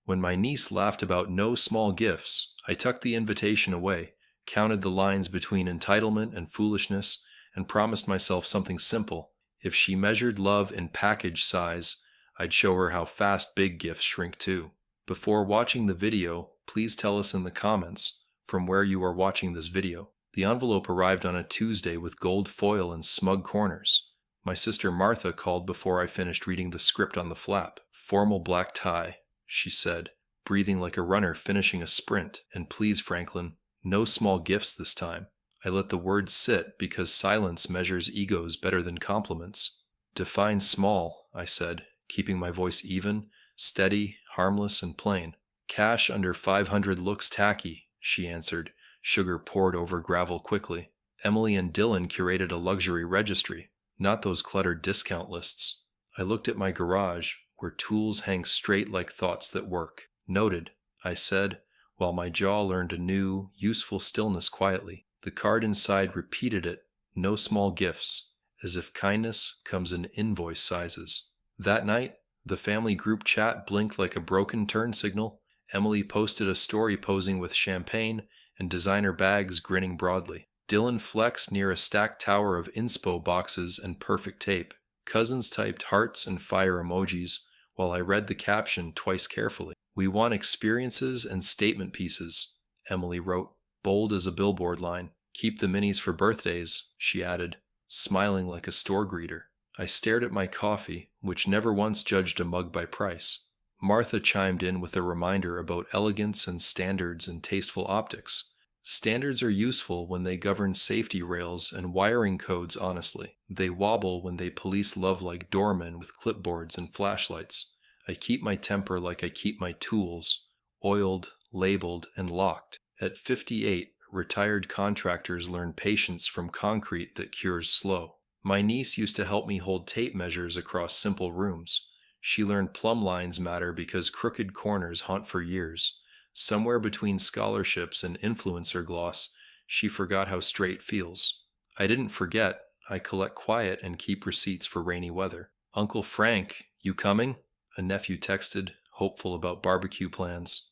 When my niece laughed about no small gifts, I tucked the invitation away, counted the lines between entitlement and foolishness, and promised myself something simple. If she measured love in package size, I'd show her how fast big gifts shrink too. Before watching the video, please tell us in the comments from where you are watching this video. The envelope arrived on a Tuesday with gold foil and smug corners. My sister Martha called before I finished reading the script on the flap. Formal black tie, she said, breathing like a runner finishing a sprint. And please, Franklin, no small gifts this time. I let the word sit because silence measures egos better than compliments. Define small, I said, keeping my voice even, steady, harmless, and plain. Cash under 500 looks tacky, she answered, sugar poured over gravel quickly. Emily and Dylan curated a luxury registry, not those cluttered discount lists. I looked at my garage, where tools hang straight like thoughts that work. Noted, I said, while my jaw learned a new, useful stillness quietly. The card inside repeated it, no small gifts, as if kindness comes in invoice sizes. That night, the family group chat blinked like a broken turn signal. Emily posted a story posing with champagne and designer bags grinning broadly. Dylan flexed near a stacked tower of inspo boxes and perfect tape. Cousins typed hearts and fire emojis, while I read the caption twice carefully. We want experiences and statement pieces, Emily wrote, bold as a billboard line. Keep the minis for birthdays, she added, smiling like a store greeter. I stared at my coffee, which never once judged a mug by price. Martha chimed in with a reminder about elegance and standards and tasteful optics. Standards are useful when they govern safety rails and wiring codes honestly. They wobble when they police love like doormen with clipboards and flashlights. I keep my temper like I keep my tools, oiled, labeled, and locked. At 58, retired contractors learn patience from concrete that cures slow. My niece used to help me hold tape measures across simple rooms. She learned plumb lines matter because crooked corners haunt for years. Somewhere between scholarships and influencer gloss, she forgot how straight feels. I didn't forget. I collect quiet and keep receipts for rainy weather. Uncle Frank, you coming? A nephew texted, hopeful about barbecue plans.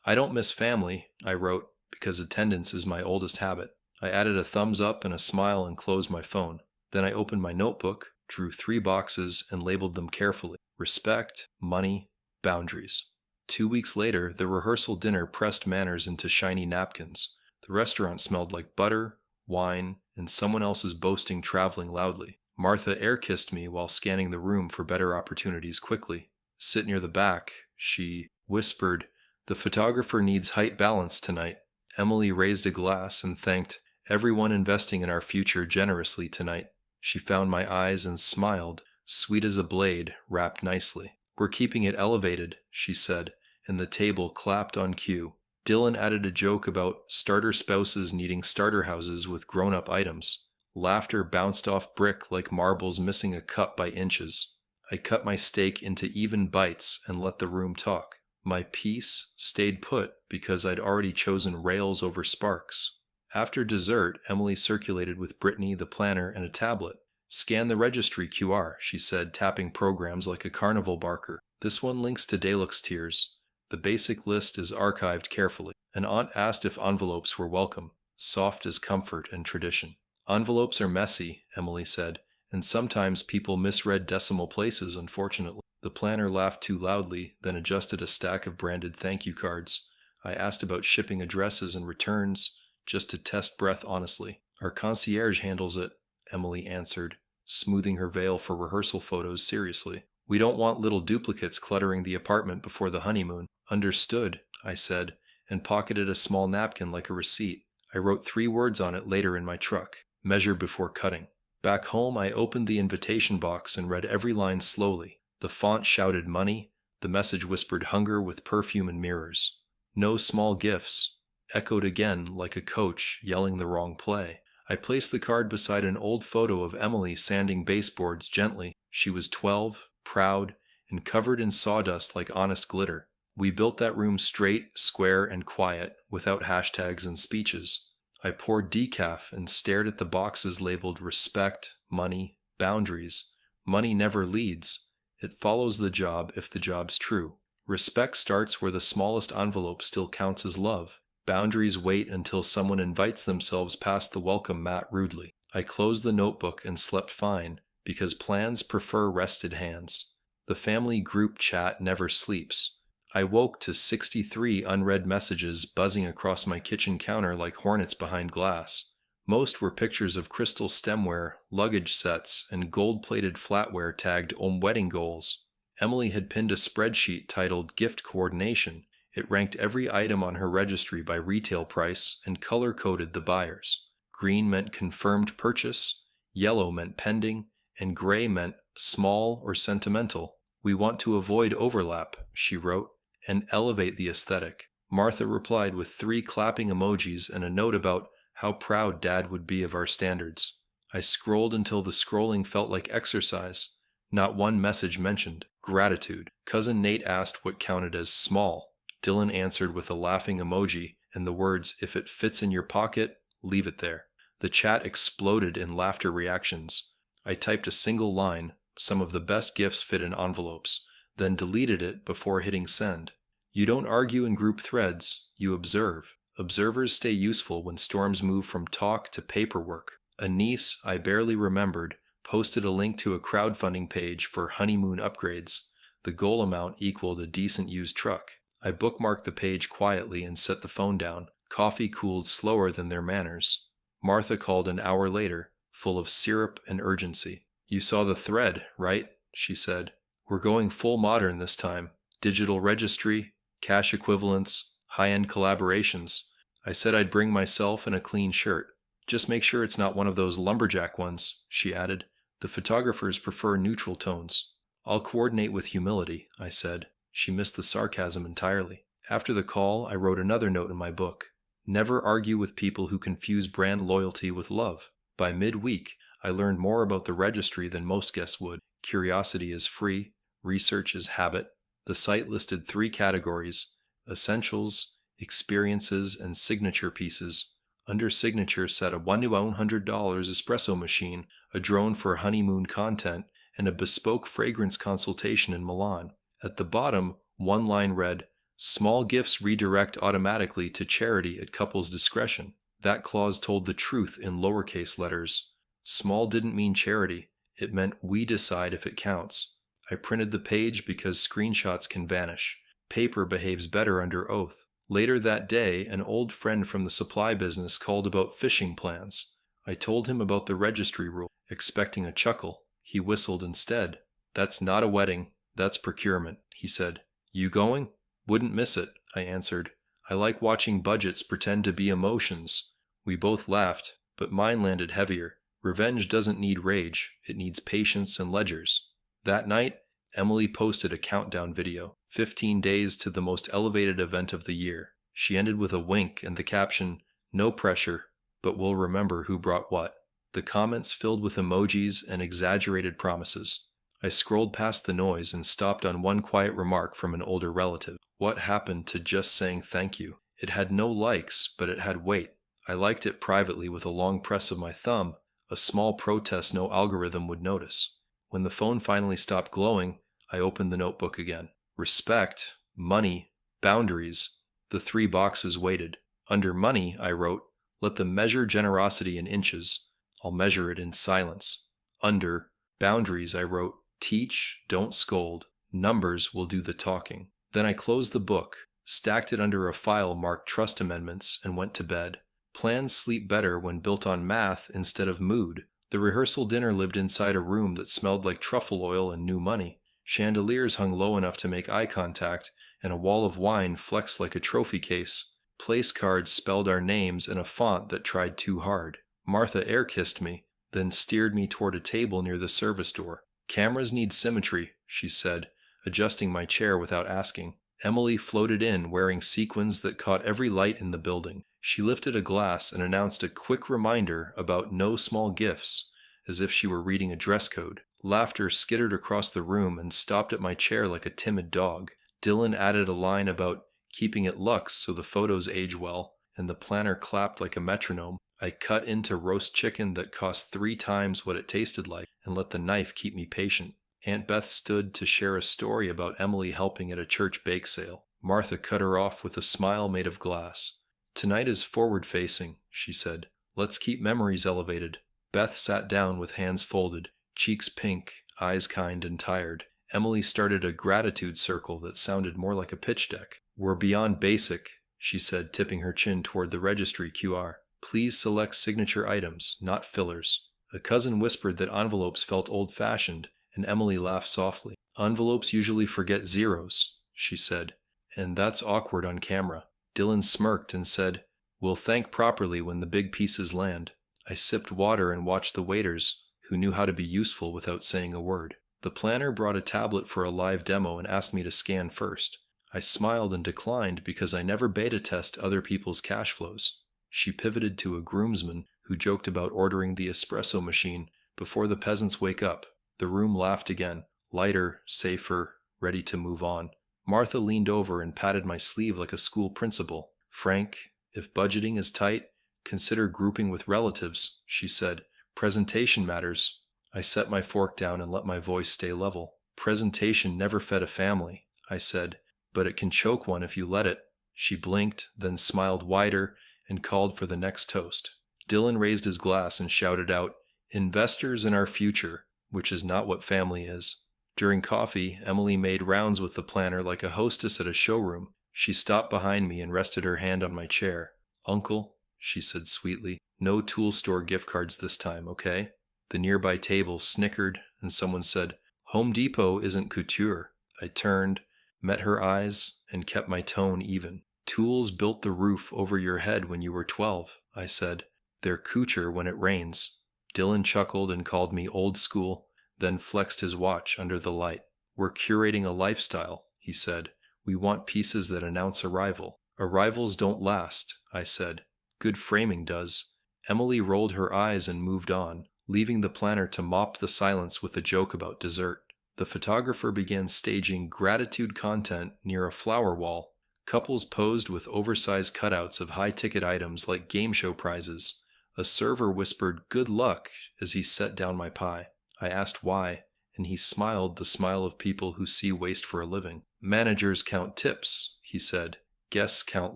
I don't miss family, I wrote, because attendance is my oldest habit. I added a thumbs up and a smile and closed my phone. Then I opened my notebook, drew 3 boxes, and labeled them carefully. Respect, money, boundaries. 2 weeks later, the rehearsal dinner pressed manners into shiny napkins. The restaurant smelled like butter, wine, and someone else's boasting traveling loudly. Martha air-kissed me while scanning the room for better opportunities quickly. Sit near the back, she whispered. The photographer needs height balance tonight. Emily raised a glass and thanked everyone investing in our future generously tonight. She found my eyes and smiled, sweet as a blade, wrapped nicely. We're keeping it elevated, she said, and the table clapped on cue. Dylan added a joke about starter spouses needing starter houses with grown-up items. Laughter bounced off brick like marbles missing a cup by inches. I cut my steak into even bites and let the room talk. My piece stayed put because I'd already chosen rails over sparks. After dessert, Emily circulated with Brittany, the planner, and a tablet. Scan the registry QR, she said, tapping programs like a carnival barker. This one links to Deluxe tiers. The basic list is archived carefully. An aunt asked if envelopes were welcome, soft as comfort and tradition. Envelopes are messy, Emily said, and sometimes people misread decimal places, unfortunately. The planner laughed too loudly, then adjusted a stack of branded thank you cards. I asked about shipping addresses and returns, just to test breath honestly. Our concierge handles it, Emily answered, smoothing her veil for rehearsal photos seriously. We don't want little duplicates cluttering the apartment before the honeymoon. Understood, I said, and pocketed a small napkin like a receipt. I wrote 3 words on it later in my truck. Measure before cutting. Back home, I opened the invitation box and read every line slowly. The font shouted money. The message whispered hunger with perfume and mirrors. No small gifts. Echoed again like a coach yelling the wrong play. I placed the card beside an old photo of Emily sanding baseboards gently. She was 12, proud, and covered in sawdust like honest glitter. We built that room straight, square, and quiet, without hashtags and speeches. I poured decaf and stared at the boxes labeled respect, money, boundaries. Money never leads. It follows the job if the job's true. Respect starts where the smallest envelope still counts as love. Boundaries wait until someone invites themselves past the welcome mat rudely. I closed the notebook and slept fine, because plans prefer rested hands. The family group chat never sleeps. I woke to 63 unread messages buzzing across my kitchen counter like hornets behind glass. Most were pictures of crystal stemware, luggage sets, and gold-plated flatware tagged wedding goals. Emily had pinned a spreadsheet titled Gift Coordination. It ranked every item on her registry by retail price and color-coded the buyers. Green meant confirmed purchase, yellow meant pending, and gray meant small or sentimental. We want to avoid overlap, she wrote, and elevate the aesthetic. Martha replied with 3 clapping emojis and a note about how proud Dad would be of our standards. I scrolled until the scrolling felt like exercise. Not one message mentioned gratitude. Cousin Nate asked what counted as small. Dylan answered with a laughing emoji and the words, "If it fits in your pocket, leave it there." The chat exploded in laughter reactions. I typed a single line, "Some of the best gifts fit in envelopes," then deleted it before hitting send. You don't argue in group threads, you observe. Observers stay useful when storms move from talk to paperwork. A niece I barely remembered posted a link to a crowdfunding page for honeymoon upgrades. The goal amount equaled a decent used truck. I bookmarked the page quietly and set the phone down. Coffee cooled slower than their manners. Martha called an hour later, full of syrup and urgency. "You saw the thread, right?" she said. "We're going full modern this time. Digital registry, cash equivalents, high-end collaborations. I said I'd bring myself and a clean shirt. Just make sure it's not one of those lumberjack ones," she added. "The photographers prefer neutral tones." "I'll coordinate with humility," I said. She missed the sarcasm entirely. After the call, I wrote another note in my book. Never argue with people who confuse brand loyalty with love. By midweek, I learned more about the registry than most guests would. Curiosity is free. Research is habit. The site listed 3 categories: essentials, experiences, and signature pieces. Under signature sat a $1,100 espresso machine, a drone for honeymoon content, and a bespoke fragrance consultation in Milan. At the bottom, one line read, "Small gifts redirect automatically to charity at couple's discretion." That clause told the truth in lowercase letters. Small didn't mean charity. It meant we decide if it counts. I printed the page because screenshots can vanish. Paper behaves better under oath. Later that day, an old friend from the supply business called about fishing plans. I told him about the registry rule, expecting a chuckle. He whistled instead. "That's not a wedding, that's procurement," he said. "You going?" "Wouldn't miss it," I answered. "I like watching budgets pretend to be emotions." We both laughed, but mine landed heavier. Revenge doesn't need rage, it needs patience and ledgers. That night, Emily posted a countdown video, 15 days to the most elevated event of the year. She ended with a wink and the caption, "No pressure, but we'll remember who brought what." The comments filled with emojis and exaggerated promises. I scrolled past the noise and stopped on one quiet remark from an older relative. What happened to just saying thank you? It had no likes, but it had weight. I liked it privately with a long press of my thumb, a small protest no algorithm would notice. When the phone finally stopped glowing, I opened the notebook again. Respect, money, boundaries. The 3 boxes waited. Under money, I wrote, "Let them measure generosity in inches. I'll measure it in silence." Under boundaries, I wrote, "Teach, don't scold. Numbers will do the talking." Then I closed the book, stacked it under a file marked trust amendments, and went to bed. Plans sleep better when built on math instead of mood. The rehearsal dinner lived inside a room that smelled like truffle oil and new money. Chandeliers hung low enough to make eye contact, and a wall of wine flexed like a trophy case. Place cards spelled our names in a font that tried too hard. Martha air-kissed me, then steered me toward a table near the service door. "Cameras need symmetry," she said, adjusting my chair without asking. Emily floated in, wearing sequins that caught every light in the building. She lifted a glass and announced a quick reminder about no small gifts, as if she were reading a dress code. Laughter skittered across the room and stopped at my chair like a timid dog. Dylan added a line about keeping it luxe so the photos age well, and the planner clapped like a metronome. I cut into roast chicken that cost 3 times what it tasted like and let the knife keep me patient. Aunt Beth stood to share a story about Emily helping at a church bake sale. Martha cut her off with a smile made of glass. "Tonight is forward-facing," she said. "Let's keep memories elevated." Beth sat down with hands folded, cheeks pink, eyes kind and tired. Emily started a gratitude circle that sounded more like a pitch deck. "We're beyond basic," she said, tipping her chin toward the registry QR. "Please select signature items, not fillers." A cousin whispered that envelopes felt old-fashioned, and Emily laughed softly. "Envelopes usually forget zeros," she said, "and that's awkward on camera." Dylan smirked and said, "We'll thank properly when the big pieces land." I sipped water and watched the waiters, who knew how to be useful without saying a word. The planner brought a tablet for a live demo and asked me to scan first. I smiled and declined because I never beta test other people's cash flows. She pivoted to a groomsman who joked about ordering the espresso machine before the peasants wake up. The room laughed again, lighter, safer, ready to move on. Martha leaned over and patted my sleeve like a school principal. "Frank, if budgeting is tight, consider grouping with relatives," she said. "Presentation matters." I set my fork down and let my voice stay level. "Presentation never fed a family," I said, "but it can choke one if you let it." She blinked, then smiled wider and called for the next toast. Dylan raised his glass and shouted out, "Investors in our future," which is not what family is. During coffee, Emily made rounds with the planner like a hostess at a showroom. She stopped behind me and rested her hand on my chair. "Uncle," she said sweetly, "no tool store gift cards this time, okay?" The nearby table snickered, and someone said, "Home Depot isn't couture." I turned, met her eyes, and kept my tone even. "Tools built the roof over your head when you were 12, I said. "They're couture when it rains." Dylan chuckled and called me old school, then flexed his watch under the light. "We're curating a lifestyle," he said. "We want pieces that announce arrival." "Arrivals don't last," I said. "Good framing does." Emily rolled her eyes and moved on, leaving the planner to mop the silence with a joke about dessert. The photographer began staging gratitude content near a flower wall. Couples posed with oversized cutouts of high-ticket items like game show prizes. A server whispered, "Good luck," as he set down my pie. I asked why, and he smiled the smile of people who see waste for a living. "Managers count tips," he said. "Guests count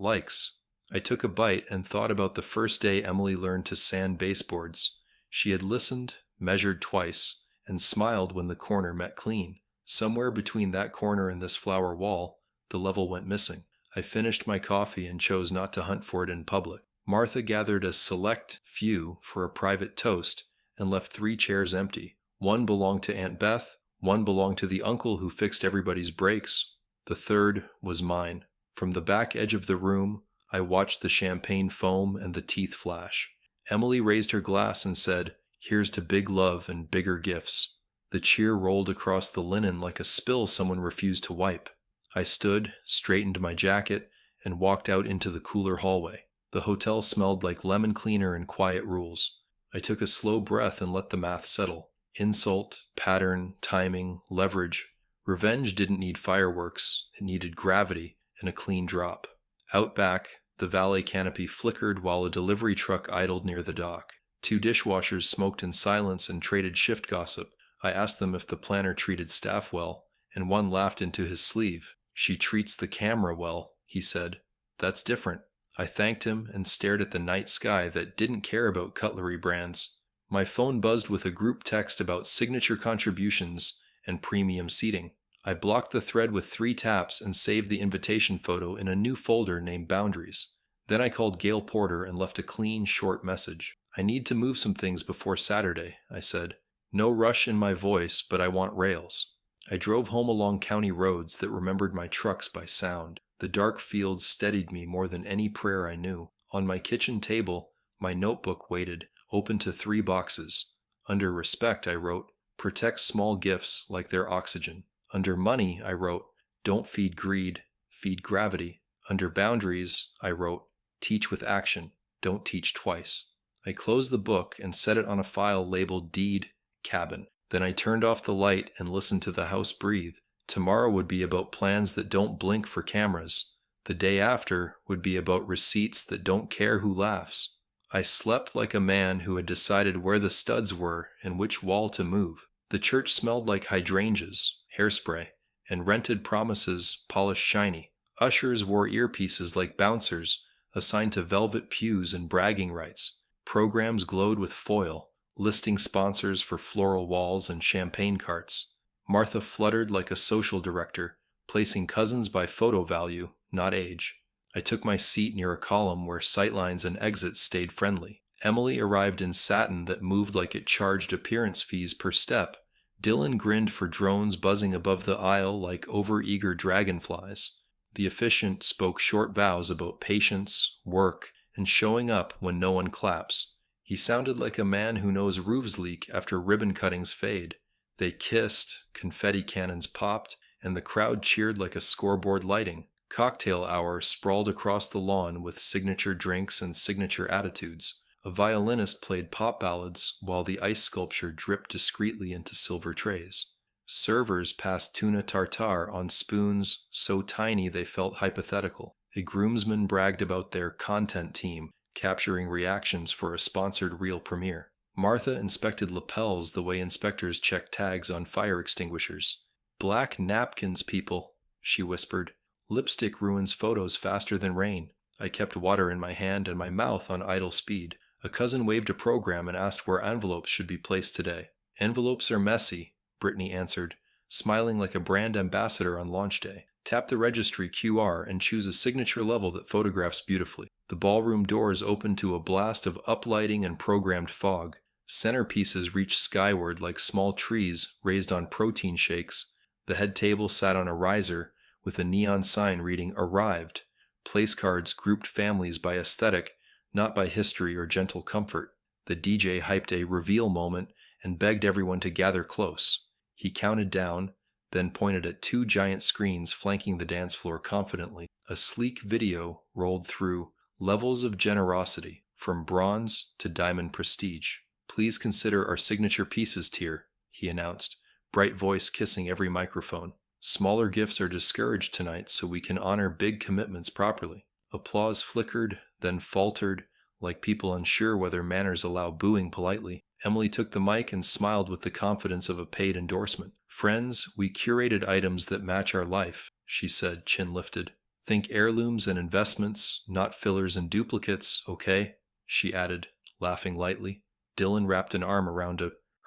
likes." I took a bite and thought about the first day Emily learned to sand baseboards. She had listened, measured twice, and smiled when the corner met clean. Somewhere between that corner and this flower wall, the level went missing. I finished my coffee and chose not to hunt for it in public. Martha gathered a select few for a private toast and left 3 chairs empty. One belonged to Aunt Beth, one belonged to the uncle who fixed everybody's brakes. The third was mine. From the back edge of the room, I watched the champagne foam and the teeth flash. Emily raised her glass and said, "Here's to big love and bigger gifts." The cheer rolled across the linen like a spill someone refused to wipe. I stood, straightened my jacket, and walked out into the cooler hallway. The hotel smelled like lemon cleaner and quiet rules. I took a slow breath and let the math settle. Insult, pattern, timing, leverage. Revenge didn't need fireworks, it needed gravity and a clean drop. Out back, the valet canopy flickered while a delivery truck idled near the dock. 2 dishwashers smoked in silence and traded shift gossip. I asked them if the planner treated staff well, and one laughed into his sleeve. "She treats the camera well," he said. "That's different." I thanked him and stared at the night sky that didn't care about cutlery brands. My phone buzzed with a group text about signature contributions and premium seating. I blocked the thread with 3 taps and saved the invitation photo in a new folder named Boundaries. Then I called Gail Porter and left a clean, short message. "I need to move some things before Saturday," I said. No rush in my voice, but I want rails. I drove home along county roads that remembered my trucks by sound. The dark fields steadied me more than any prayer I knew. On my kitchen table, my notebook waited, open to 3 boxes. Under respect, I wrote, "Protect small gifts like their oxygen." Under money, I wrote, "Don't feed greed, feed gravity." Under boundaries, I wrote, "Teach with action, don't teach twice." I closed the book and set it on a file labeled Deed Cabin. Then I turned off the light and listened to the house breathe. Tomorrow would be about plans that don't blink for cameras. The day after would be about receipts that don't care who laughs. I slept like a man who had decided where the studs were and which wall to move. The church smelled like hydrangeas, hairspray, and rented promises polished shiny. Ushers wore earpieces like bouncers, assigned to velvet pews and bragging rights. Programs glowed with foil, listing sponsors for floral walls and champagne carts. Martha fluttered like a social director, placing cousins by photo value, not age. I took my seat near a column where sightlines and exits stayed friendly. Emily arrived in satin that moved like it charged appearance fees per step. Dylan grinned for drones buzzing above the aisle like overeager dragonflies. The officiant spoke short vows about patience, work, and showing up when no one claps. He sounded like a man who knows roofs leak after ribbon cuttings fade. They kissed, confetti cannons popped, and the crowd cheered like a scoreboard lighting. Cocktail hour sprawled across the lawn with signature drinks and signature attitudes. A violinist played pop ballads while the ice sculpture dripped discreetly into silver trays. Servers passed tuna tartare on spoons so tiny they felt hypothetical. A groomsman bragged about their content team, capturing reactions for a sponsored reel premiere. Martha inspected lapels the way inspectors check tags on fire extinguishers. "Black napkins, people," she whispered. "Lipstick ruins photos faster than rain." I kept water in my hand and my mouth on idle speed. A cousin waved a program and asked where envelopes should be placed today. "Envelopes are messy," Brittany answered, smiling like a brand ambassador on launch day. "Tap the registry QR and choose a signature level that photographs beautifully." The ballroom doors opened to a blast of uplighting and programmed fog. Centerpieces reached skyward like small trees raised on protein shakes. The head table sat on a riser with a neon sign reading "Arrived." Place cards grouped families by aesthetic, not by history or gentle comfort. The DJ hyped a reveal moment and begged everyone to gather close. He counted down, then pointed at two giant screens flanking the dance floor confidently. A sleek video rolled through, levels of generosity, from bronze to diamond prestige. "Please consider our signature pieces tier," he announced, bright voice kissing every microphone. "Smaller gifts are discouraged tonight so we can honor big commitments properly." Applause flickered, then faltered, like people unsure whether manners allow booing politely. Emily took the mic and smiled with the confidence of a paid endorsement. "Friends, we curated items that match our life," she said, chin lifted. "Think heirlooms and investments, not fillers and duplicates, okay?" she added, laughing lightly. Dylan wrapped an arm around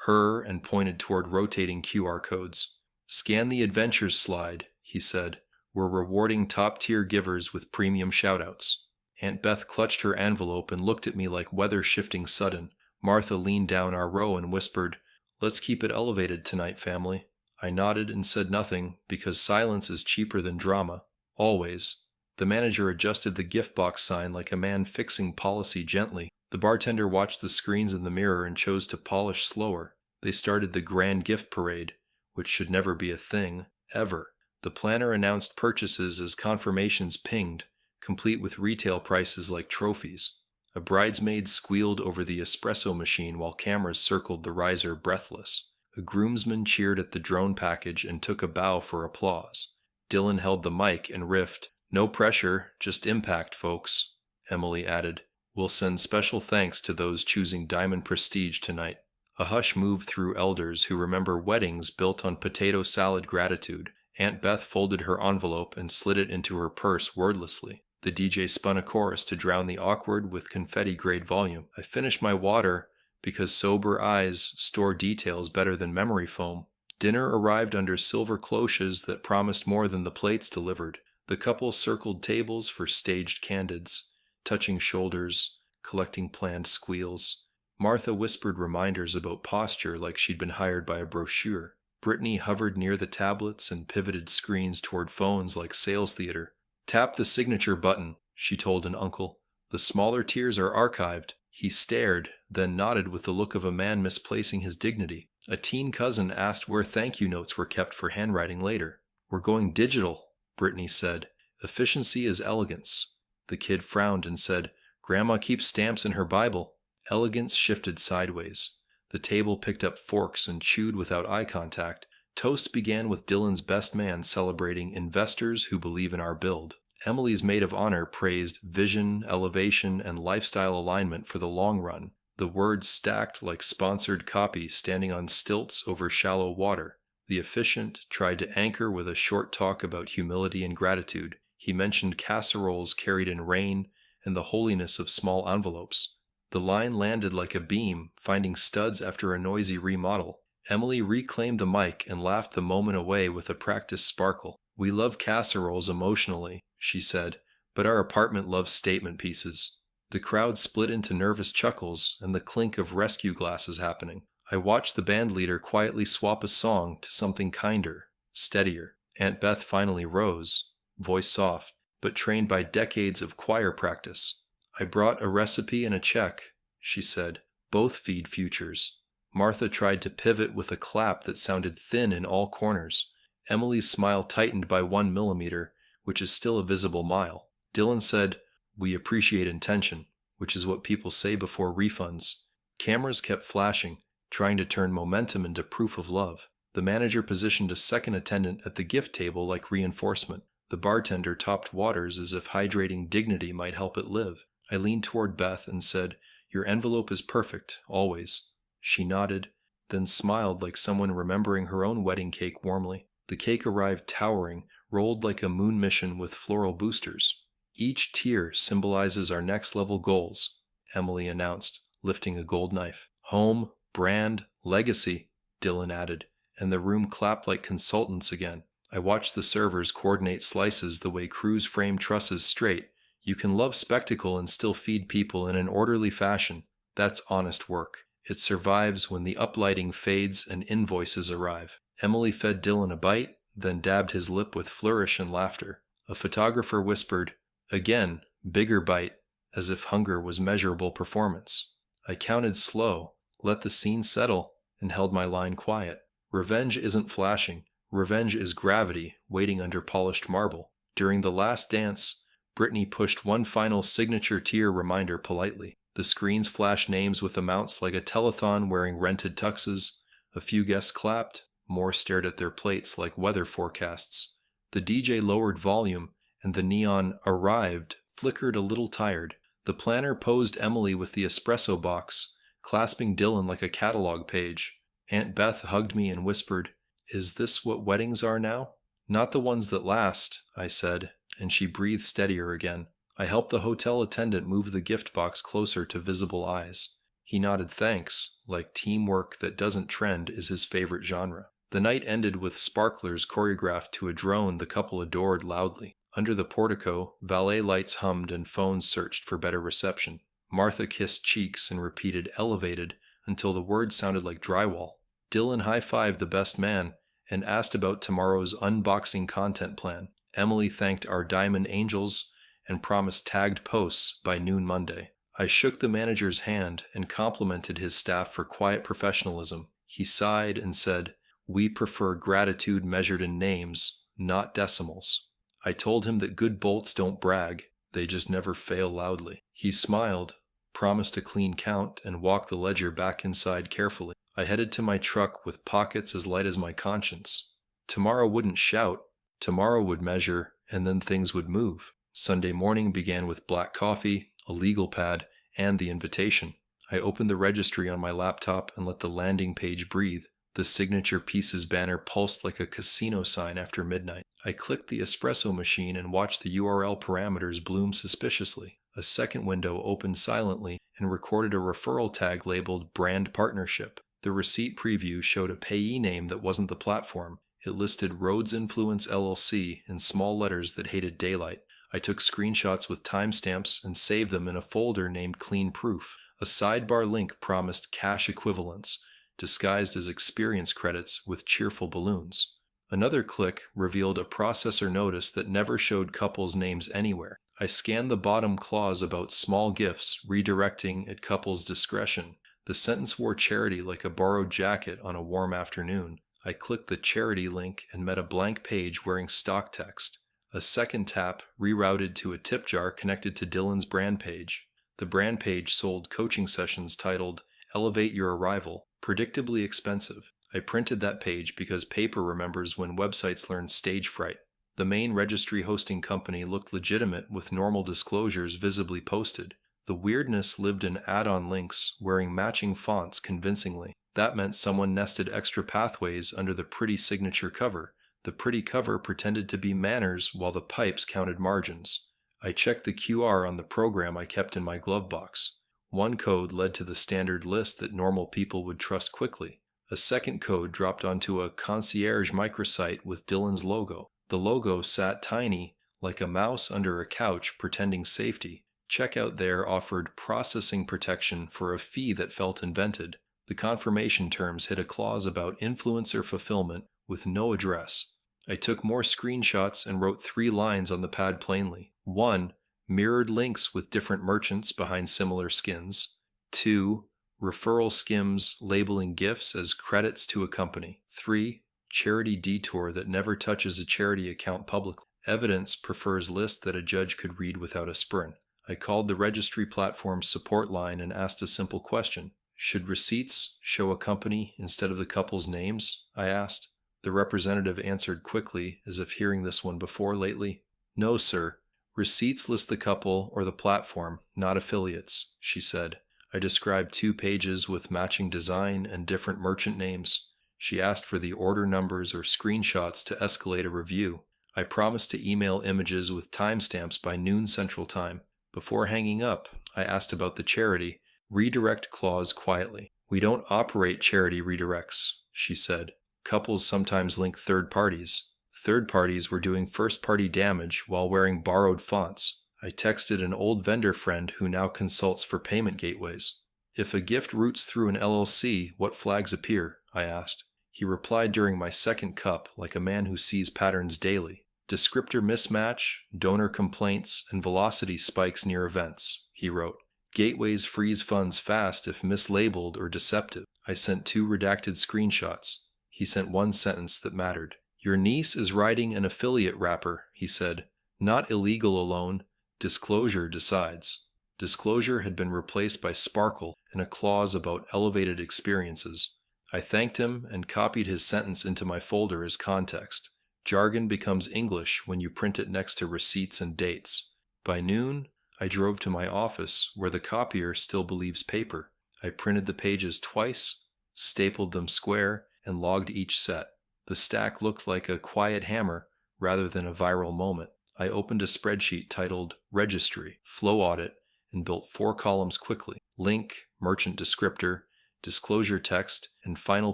her and pointed toward rotating QR codes. "Scan the adventures slide," he said. "We're rewarding top-tier givers with premium shoutouts." Aunt Beth clutched her envelope and looked at me like weather shifting sudden. Martha leaned down our row and whispered, "Let's keep it elevated tonight, family." I nodded and said nothing, because silence is cheaper than drama. Always. The manager adjusted the gift box sign like a man fixing policy gently. The bartender watched the screens in the mirror and chose to polish slower. They started the grand gift parade, which should never be a thing, ever. The planner announced purchases as confirmations pinged, complete with retail prices like trophies. A bridesmaid squealed over the espresso machine while cameras circled the riser breathless. A groomsman cheered at the drone package and took a bow for applause. Dylan held the mic and riffed, "No pressure, just impact, folks." Emily added, "We'll send special thanks to those choosing diamond prestige tonight." A hush moved through elders who remember weddings built on potato salad gratitude. Aunt Beth folded her envelope and slid it into her purse wordlessly. The DJ spun a chorus to drown the awkward with confetti-grade volume. I finished my water because sober eyes store details better than memory foam. Dinner arrived under silver cloches that promised more than the plates delivered. The couple circled tables for staged candids, touching shoulders, collecting planned squeals. Martha whispered reminders about posture like she'd been hired by a brochure. Brittany hovered near the tablets and pivoted screens toward phones like sales theater. "Tap the signature button," she told an uncle. "The smaller tiers are archived." He stared, then nodded with the look of a man misplacing his dignity. A teen cousin asked where thank you notes were kept for handwriting later. "We're going digital," Brittany said. "Efficiency is elegance." The kid frowned and said, "Grandma keeps stamps in her Bible." Elegance shifted sideways. The table picked up forks and chewed without eye contact. Toast began with Dylan's best man celebrating investors who believe in our build. Emily's maid of honor praised vision, elevation, and lifestyle alignment for the long run. the words stacked like sponsored copy standing on stilts over shallow water. The officiant tried to anchor with a short talk about humility and gratitude. He mentioned casseroles carried in rain and the holiness of small envelopes. The line landed like a beam, finding studs after a noisy remodel. Emily reclaimed the mic and laughed the moment away with a practiced sparkle. "We love casseroles emotionally," she said, "but our apartment loves statement pieces." The crowd split into nervous chuckles and the clink of rescue glasses happening. I watched the bandleader quietly swap a song to something kinder, steadier. Aunt Beth finally rose, voice soft, but trained by decades of choir practice. "I brought a recipe and a check," she said. "Both feed futures." Martha tried to pivot with a clap that sounded thin in all corners. Emily's smile tightened by 1 millimeter, which is still a visible mile. Dylan said, "We appreciate intention," which is what people say before refunds. Cameras kept flashing, trying to turn momentum into proof of love. The manager positioned a second attendant at the gift table like reinforcement. The bartender topped waters as if hydrating dignity might help it live. I leaned toward Beth and said, "Your envelope is perfect, always." She nodded, then smiled like someone remembering her own wedding cake warmly. The cake arrived towering, rolled like a moon mission with floral boosters. "Each tier symbolizes our next level goals," Emily announced, lifting a gold knife. "Home, brand, legacy," Dylan added, and the room clapped like consultants again. I watched the servers coordinate slices the way crews frame trusses straight. You can love spectacle and still feed people in an orderly fashion. That's honest work. It survives when the uplighting fades and invoices arrive. Emily fed Dylan a bite, then dabbed his lip with flourish and laughter. A photographer whispered, "Again, bigger bite," as if hunger was measurable performance. I counted slow, let the scene settle, and held my line quiet. Revenge isn't flashing. Revenge is gravity waiting under polished marble. During the last dance, Brittany pushed one final signature tier reminder politely. The screens flashed names with amounts like a telethon wearing rented tuxes. A few guests clapped, more stared at their plates like weather forecasts. The DJ lowered volume, and the neon "Arrived" flickered a little tired. The planner posed Emily with the espresso box, clasping Dylan like a catalog page. Aunt Beth hugged me and whispered, "Is this what weddings are now?" "Not the ones that last," I said, and she breathed steadier again. I helped the hotel attendant move the gift box closer to visible eyes. He nodded thanks, like teamwork that doesn't trend is his favorite genre. The night ended with sparklers choreographed to a drone the couple adored loudly. Under the portico, valet lights hummed and phones searched for better reception. Martha kissed cheeks and repeated "elevated" until the words sounded like drywall. Dylan high-fived the best man and asked about tomorrow's unboxing content plan. Emily thanked our diamond angels and promised tagged posts by noon Monday. I shook the manager's hand and complimented his staff for quiet professionalism. He sighed and said, "We prefer gratitude measured in names, not decimals." I told him that good bolts don't brag, they just never fail loudly. He smiled, promised a clean count, and walked the ledger back inside carefully. I headed to my truck with pockets as light as my conscience. Tomorrow wouldn't shout. Tomorrow would measure, and then things would move. Sunday morning began with black coffee, a legal pad, and the invitation. I opened the registry on my laptop and let the landing page breathe. The signature pieces banner pulsed like a casino sign after midnight. I clicked the espresso machine and watched the URL parameters bloom suspiciously. A second window opened silently and recorded a referral tag labeled Brand Partnership. The receipt preview showed a payee name that wasn't the platform. It listed Rhodes Influence LLC in small letters that hated daylight. I took screenshots with timestamps and saved them in a folder named Clean Proof. A sidebar link promised cash equivalents, disguised as experience credits with cheerful balloons. Another click revealed a processor notice that never showed couples' names anywhere. I scanned the bottom clause about small gifts, redirecting at couples' discretion. The sentence wore charity like a borrowed jacket on a warm afternoon. I clicked the charity link and met a blank page wearing stock text. A second tap rerouted to a tip jar connected to Dylan's brand page. The brand page sold coaching sessions titled "Elevate Your Arrival," predictably expensive. I printed that page because paper remembers when websites learn stage fright. The main registry hosting company looked legitimate with normal disclosures visibly posted. The weirdness lived in add-on links wearing matching fonts convincingly. That meant someone nested extra pathways under the pretty signature cover. The pretty cover pretended to be manners while the pipes counted margins. I checked the QR on the program I kept in my glove box. One code led to the standard list that normal people would trust quickly. A second code dropped onto a concierge microsite with Dylan's logo. The logo sat tiny, like a mouse under a couch pretending safety. Checkout there offered processing protection for a fee that felt invented. The confirmation terms hid a clause about influencer fulfillment with no address. I took more screenshots and wrote 3 lines on the pad plainly. 1. Mirrored links with different merchants behind similar skins. 2. Referral skims labeling gifts as credits to a company. 3. Charity detour that never touches a charity account publicly. Evidence prefers lists that a judge could read without a sprint. I called the registry platform's support line and asked a simple question. Should receipts show a company instead of the couple's names? I asked. The representative answered quickly, as if hearing this one before lately. No, sir. Receipts list the couple or the platform, not affiliates, she said. I described 2 pages with matching design and different merchant names. She asked for the order numbers or screenshots to escalate a review. I promised to email images with timestamps by noon Central Time. Before hanging up, I asked about the charity redirect clause quietly. We don't operate charity redirects, she said. Couples sometimes link third parties. Third parties were doing first-party damage while wearing borrowed fonts. I texted an old vendor friend who now consults for payment gateways. If a gift routes through an LLC, what flags appear? I asked. He replied during my second cup like a man who sees patterns daily. Descriptor mismatch, donor complaints, and velocity spikes near events, he wrote. Gateways freeze funds fast if mislabeled or deceptive. I sent 2 redacted screenshots. He sent 1 sentence that mattered. Your niece is riding an affiliate wrapper, he said. Not illegal alone. Disclosure decides. Disclosure had been replaced by sparkle and a clause about elevated experiences. I thanked him and copied his sentence into my folder as context. Jargon becomes English when you print it next to receipts and dates. By noon, I drove to my office where the copier still believes paper. I printed the pages twice, stapled them square, and logged each set. The stack looked like a quiet hammer rather than a viral moment. I opened a spreadsheet titled Registry, Flow Audit, and built 4 columns quickly. Link, merchant descriptor, disclosure text, and final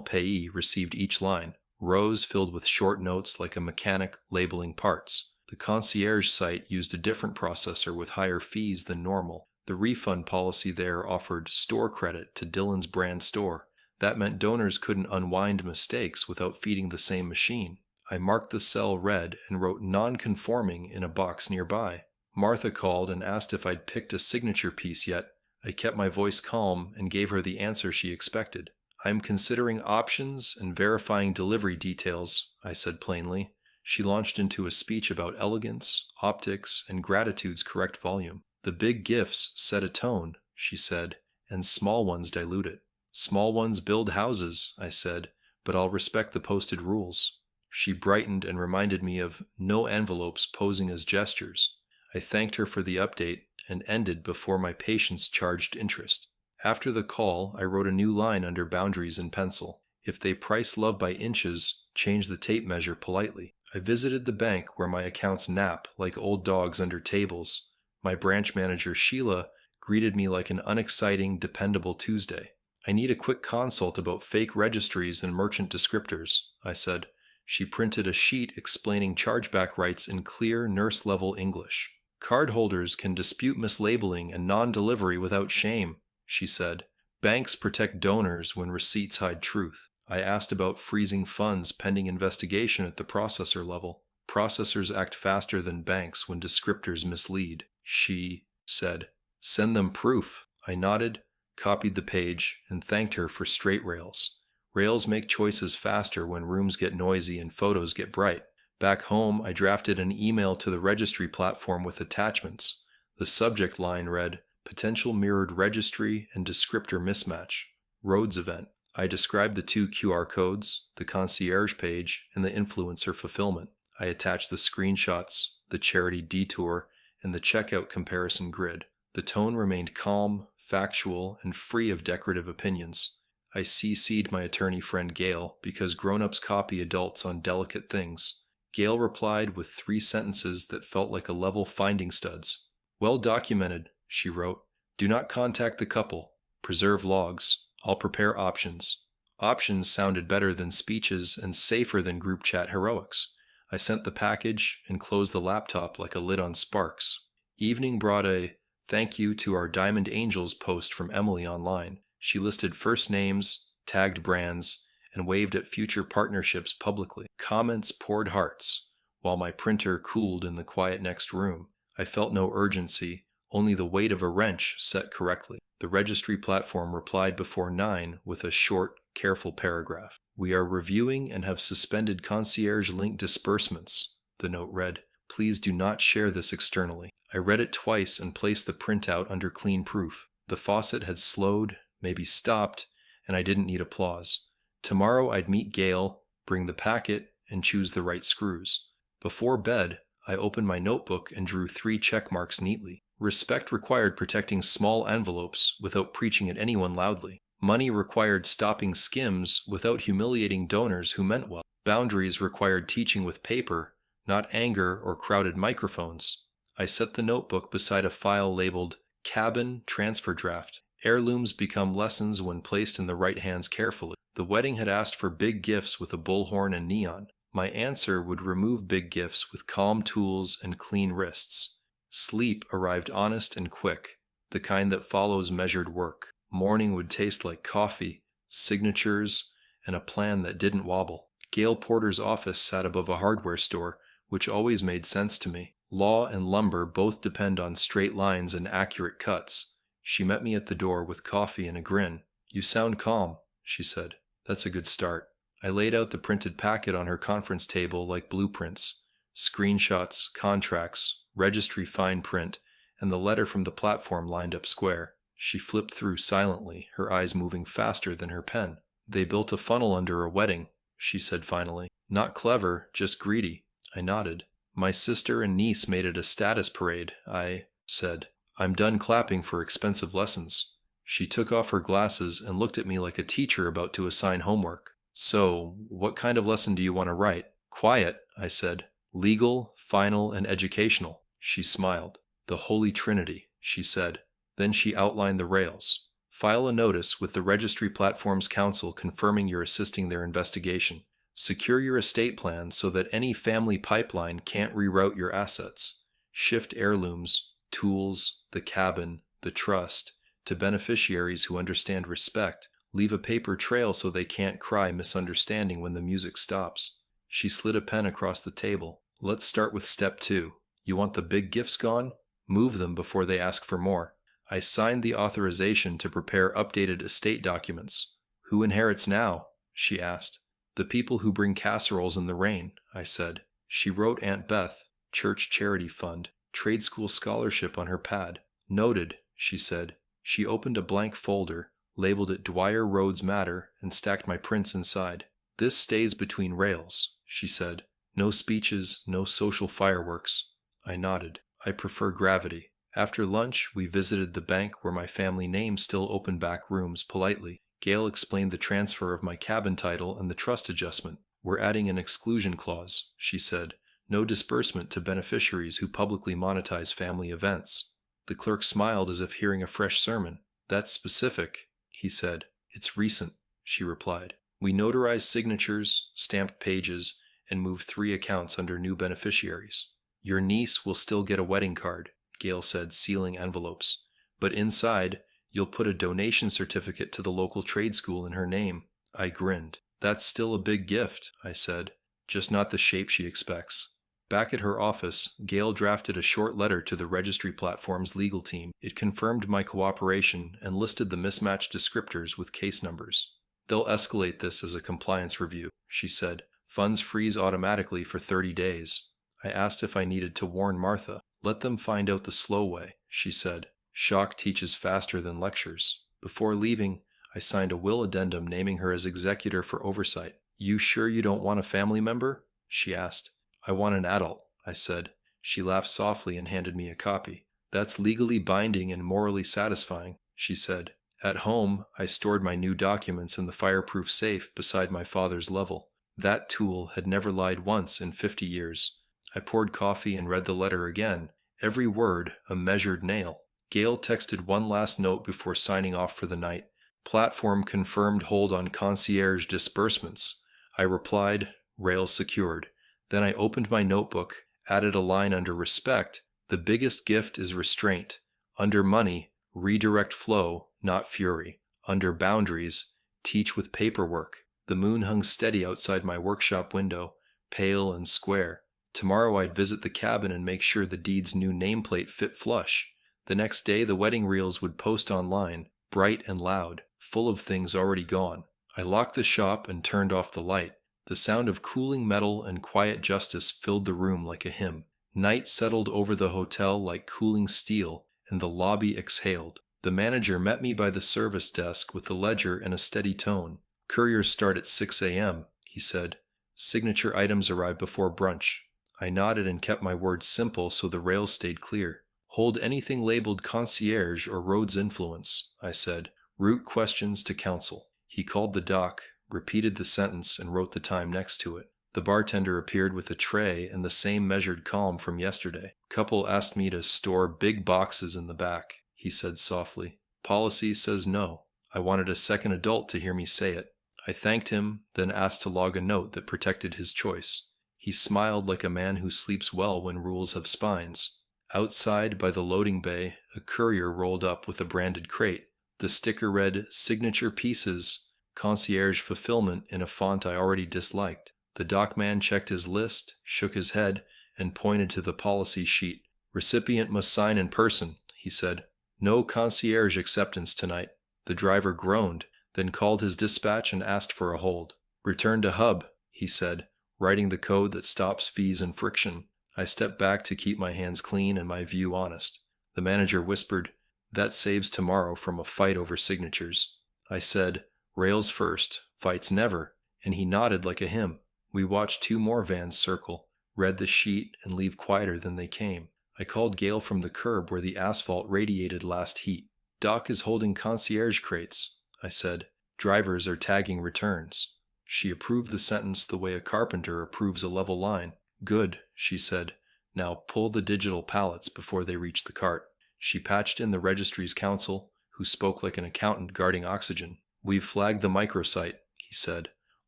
payee received each line. Rows filled with short notes like a mechanic labeling parts. The concierge site used a different processor with higher fees than normal. The refund policy there offered store credit to Dylan's brand store. That meant donors couldn't unwind mistakes without feeding the same machine. I marked the cell red and wrote non-conforming in a box nearby. Martha called and asked if I'd picked a signature piece yet. I kept my voice calm and gave her the answer she expected. I'm considering options and verifying delivery details, I said plainly. She launched into a speech about elegance, optics, and gratitude's correct volume. The big gifts set a tone, she said, and small ones dilute it. Small ones build houses, I said, but I'll respect the posted rules. She brightened and reminded me of no envelopes posing as gestures. I thanked her for the update and ended before my patience charged interest. After the call, I wrote a new line under boundaries in pencil. If they price love by inches, change the tape measure politely. I visited the bank where my accounts nap like old dogs under tables. My branch manager, Sheila, greeted me like an unexciting, dependable Tuesday. I need a quick consult about fake registries and merchant descriptors, I said. She printed a sheet explaining chargeback rights in clear nurse-level English. Cardholders can dispute mislabeling and non-delivery without shame, she said. Banks protect donors when receipts hide truth. I asked about freezing funds pending investigation at the processor level. Processors act faster than banks when descriptors mislead, she said. Send them proof. I nodded, copied the page, and thanked her for straight rails. Rails make choices faster when rooms get noisy and photos get bright. Back home, I drafted an email to the registry platform with attachments. The subject line read, Potential Mirrored Registry and Descriptor Mismatch, Rhodes Event. I described the 2 QR codes, the concierge page, and the influencer fulfillment. I attached the screenshots, the charity detour, and the checkout comparison grid. The tone remained calm, factual, and free of decorative opinions. I CC'd my attorney friend Gail because grown-ups copy adults on delicate things. Gail replied with 3 sentences that felt like a level finding studs. "Well documented," she wrote. "Do not contact the couple. Preserve logs. I'll prepare options." Options sounded better than speeches and safer than group chat heroics. I sent the package and closed the laptop like a lid on sparks. Evening brought a "Thank you to our Diamond Angels" post from Emily online. She listed first names, tagged brands, and waved at future partnerships publicly. Comments poured hearts, while my printer cooled in the quiet next room. I felt no urgency, only the weight of a wrench set correctly. The registry platform replied before 9 with a short, careful paragraph. "We are reviewing and have suspended concierge link disbursements," the note read. "Please do not share this externally." I read it twice and placed the printout under clean proof. The faucet had slowed, maybe stopped, and I didn't need applause. Tomorrow I'd meet Gail, bring the packet, and choose the right screws. Before bed, I opened my notebook and drew 3 check marks neatly. Respect required protecting small envelopes without preaching at anyone loudly. Money required stopping skims without humiliating donors who meant well. Boundaries required teaching with paper, not anger or crowded microphones. I set the notebook beside a file labeled "Cabin Transfer Draft." Heirlooms become lessons when placed in the right hands carefully. The wedding had asked for big gifts with a bullhorn and neon. My answer would remove big gifts with calm tools and clean wrists. Sleep arrived honest and quick, the kind that follows measured work. Morning would taste like coffee, signatures, and a plan that didn't wobble. Gail Porter's office sat above a hardware store, which always made sense to me. Law and lumber both depend on straight lines and accurate cuts. She met me at the door with coffee and a grin. "You sound calm," she said. "That's a good start." I laid out the printed packet on her conference table like blueprints, screenshots, contracts, registry fine print, and the letter from the platform lined up square. She flipped through silently, her eyes moving faster than her pen. "They built a funnel under a wedding," she said finally. "Not clever, just greedy." I nodded. "My sister and niece made it a status parade," I said. "I'm done clapping for expensive lessons." She took off her glasses and looked at me like a teacher about to assign homework. "So, what kind of lesson do you want to write?" "Quiet," I said. "Legal, final, and educational." She smiled. "The Holy Trinity," she said. Then she outlined the rails. "File a notice with the Registry Platforms Council confirming you're assisting their investigation. Secure your estate plan so that any family pipeline can't reroute your assets. Shift heirlooms, tools, the cabin, the trust, to beneficiaries who understand respect. Leave a paper trail so they can't cry misunderstanding when the music stops." She slid a pen across the table. "Let's start with step 2. You want the big gifts gone? Move them before they ask for more." I signed the authorization to prepare updated estate documents. "Who inherits now?" she asked. "The people who bring casseroles in the rain," I said. She wrote Aunt Beth, Church Charity Fund, trade school scholarship on her pad. "Noted," she said. She opened a blank folder, labeled it Dwyer Rhodes Matter, and stacked my prints inside. "This stays between rails," she said. "No speeches, no social fireworks." I nodded. "I prefer gravity." After lunch, we visited the bank where my family name still opened back rooms politely. Gail explained the transfer of my cabin title and the trust adjustment. "We're adding an exclusion clause," she said. "No disbursement to beneficiaries who publicly monetize family events." The clerk smiled as if hearing a fresh sermon. "That's specific," he said. "It's recent," she replied. We notarized signatures, stamped pages, and moved 3 accounts under new beneficiaries. "Your niece will still get a wedding card," Gail said, sealing envelopes. "But inside, you'll put a donation certificate to the local trade school in her name." I grinned. "That's still a big gift," I said. "Just not the shape she expects." Back at her office, Gail drafted a short letter to the registry platform's legal team. It confirmed my cooperation and listed the mismatched descriptors with case numbers. "They'll escalate this as a compliance review," she said. "Funds freeze automatically for 30 days. I asked if I needed to warn Martha. "Let them find out the slow way," she said. "Shock teaches faster than lectures." Before leaving, I signed a will addendum naming her as executor for oversight. "You sure you don't want a family member?" she asked. "I want an adult," I said. She laughed softly and handed me a copy. That's legally binding and morally satisfying, she said. At home, I stored my new documents in the fireproof safe beside my father's level. That tool had never lied once in 50 years. I poured coffee and read the letter again, every word a measured nail. Gail texted one last note before signing off for the night. Platform confirmed hold on concierge disbursements. I replied, rail secured. Then I opened my notebook, added a line under respect. The biggest gift is restraint. Under money, redirect flow, not fury. Under boundaries, teach with paperwork. The moon hung steady outside my workshop window, pale and square. Tomorrow I'd visit the cabin and make sure the deed's new nameplate fit flush. The next day the wedding reels would post online, bright and loud, full of things already gone. I locked the shop and turned off the light. The sound of cooling metal and quiet justice filled the room like a hymn. Night settled over the hotel like cooling steel, and the lobby exhaled. The manager met me by the service desk with the ledger and a steady tone. Couriers start at 6 a.m., he said. Signature items arrive before brunch. I nodded and kept my words simple so the rails stayed clear. Hold anything labeled concierge or Rhodes Influence, I said. Route questions to counsel. He called the doc, repeated the sentence, and wrote the time next to it. The bartender appeared with a tray and the same measured calm from yesterday. Couple asked me to store big boxes in the back, he said softly. Policy says no. I wanted a second adult to hear me say it. I thanked him, then asked to log a note that protected his choice. He smiled like a man who sleeps well when rules have spines. Outside, by the loading bay, a courier rolled up with a branded crate. The sticker read, Signature Pieces, Concierge Fulfillment in a font I already disliked. The dockman checked his list, shook his head, and pointed to the policy sheet. Recipient must sign in person, he said. No concierge acceptance tonight. The driver groaned, then called his dispatch and asked for a hold. Return to hub, he said, writing the code that stops fees and friction. I stepped back to keep my hands clean and my view honest. The manager whispered, That saves tomorrow from a fight over signatures. I said, Rails first, fights never, and he nodded like a hymn. We watched 2 more vans circle, read the sheet, and leave quieter than they came. I called Gail from the curb where the asphalt radiated last heat. Doc is holding concierge crates, I said. Drivers are tagging returns. She approved the sentence the way a carpenter approves a level line. Good, she said. Now pull the digital pallets before they reach the cart. She patched in the registry's counsel, who spoke like an accountant guarding oxygen. We've flagged the microsite, he said.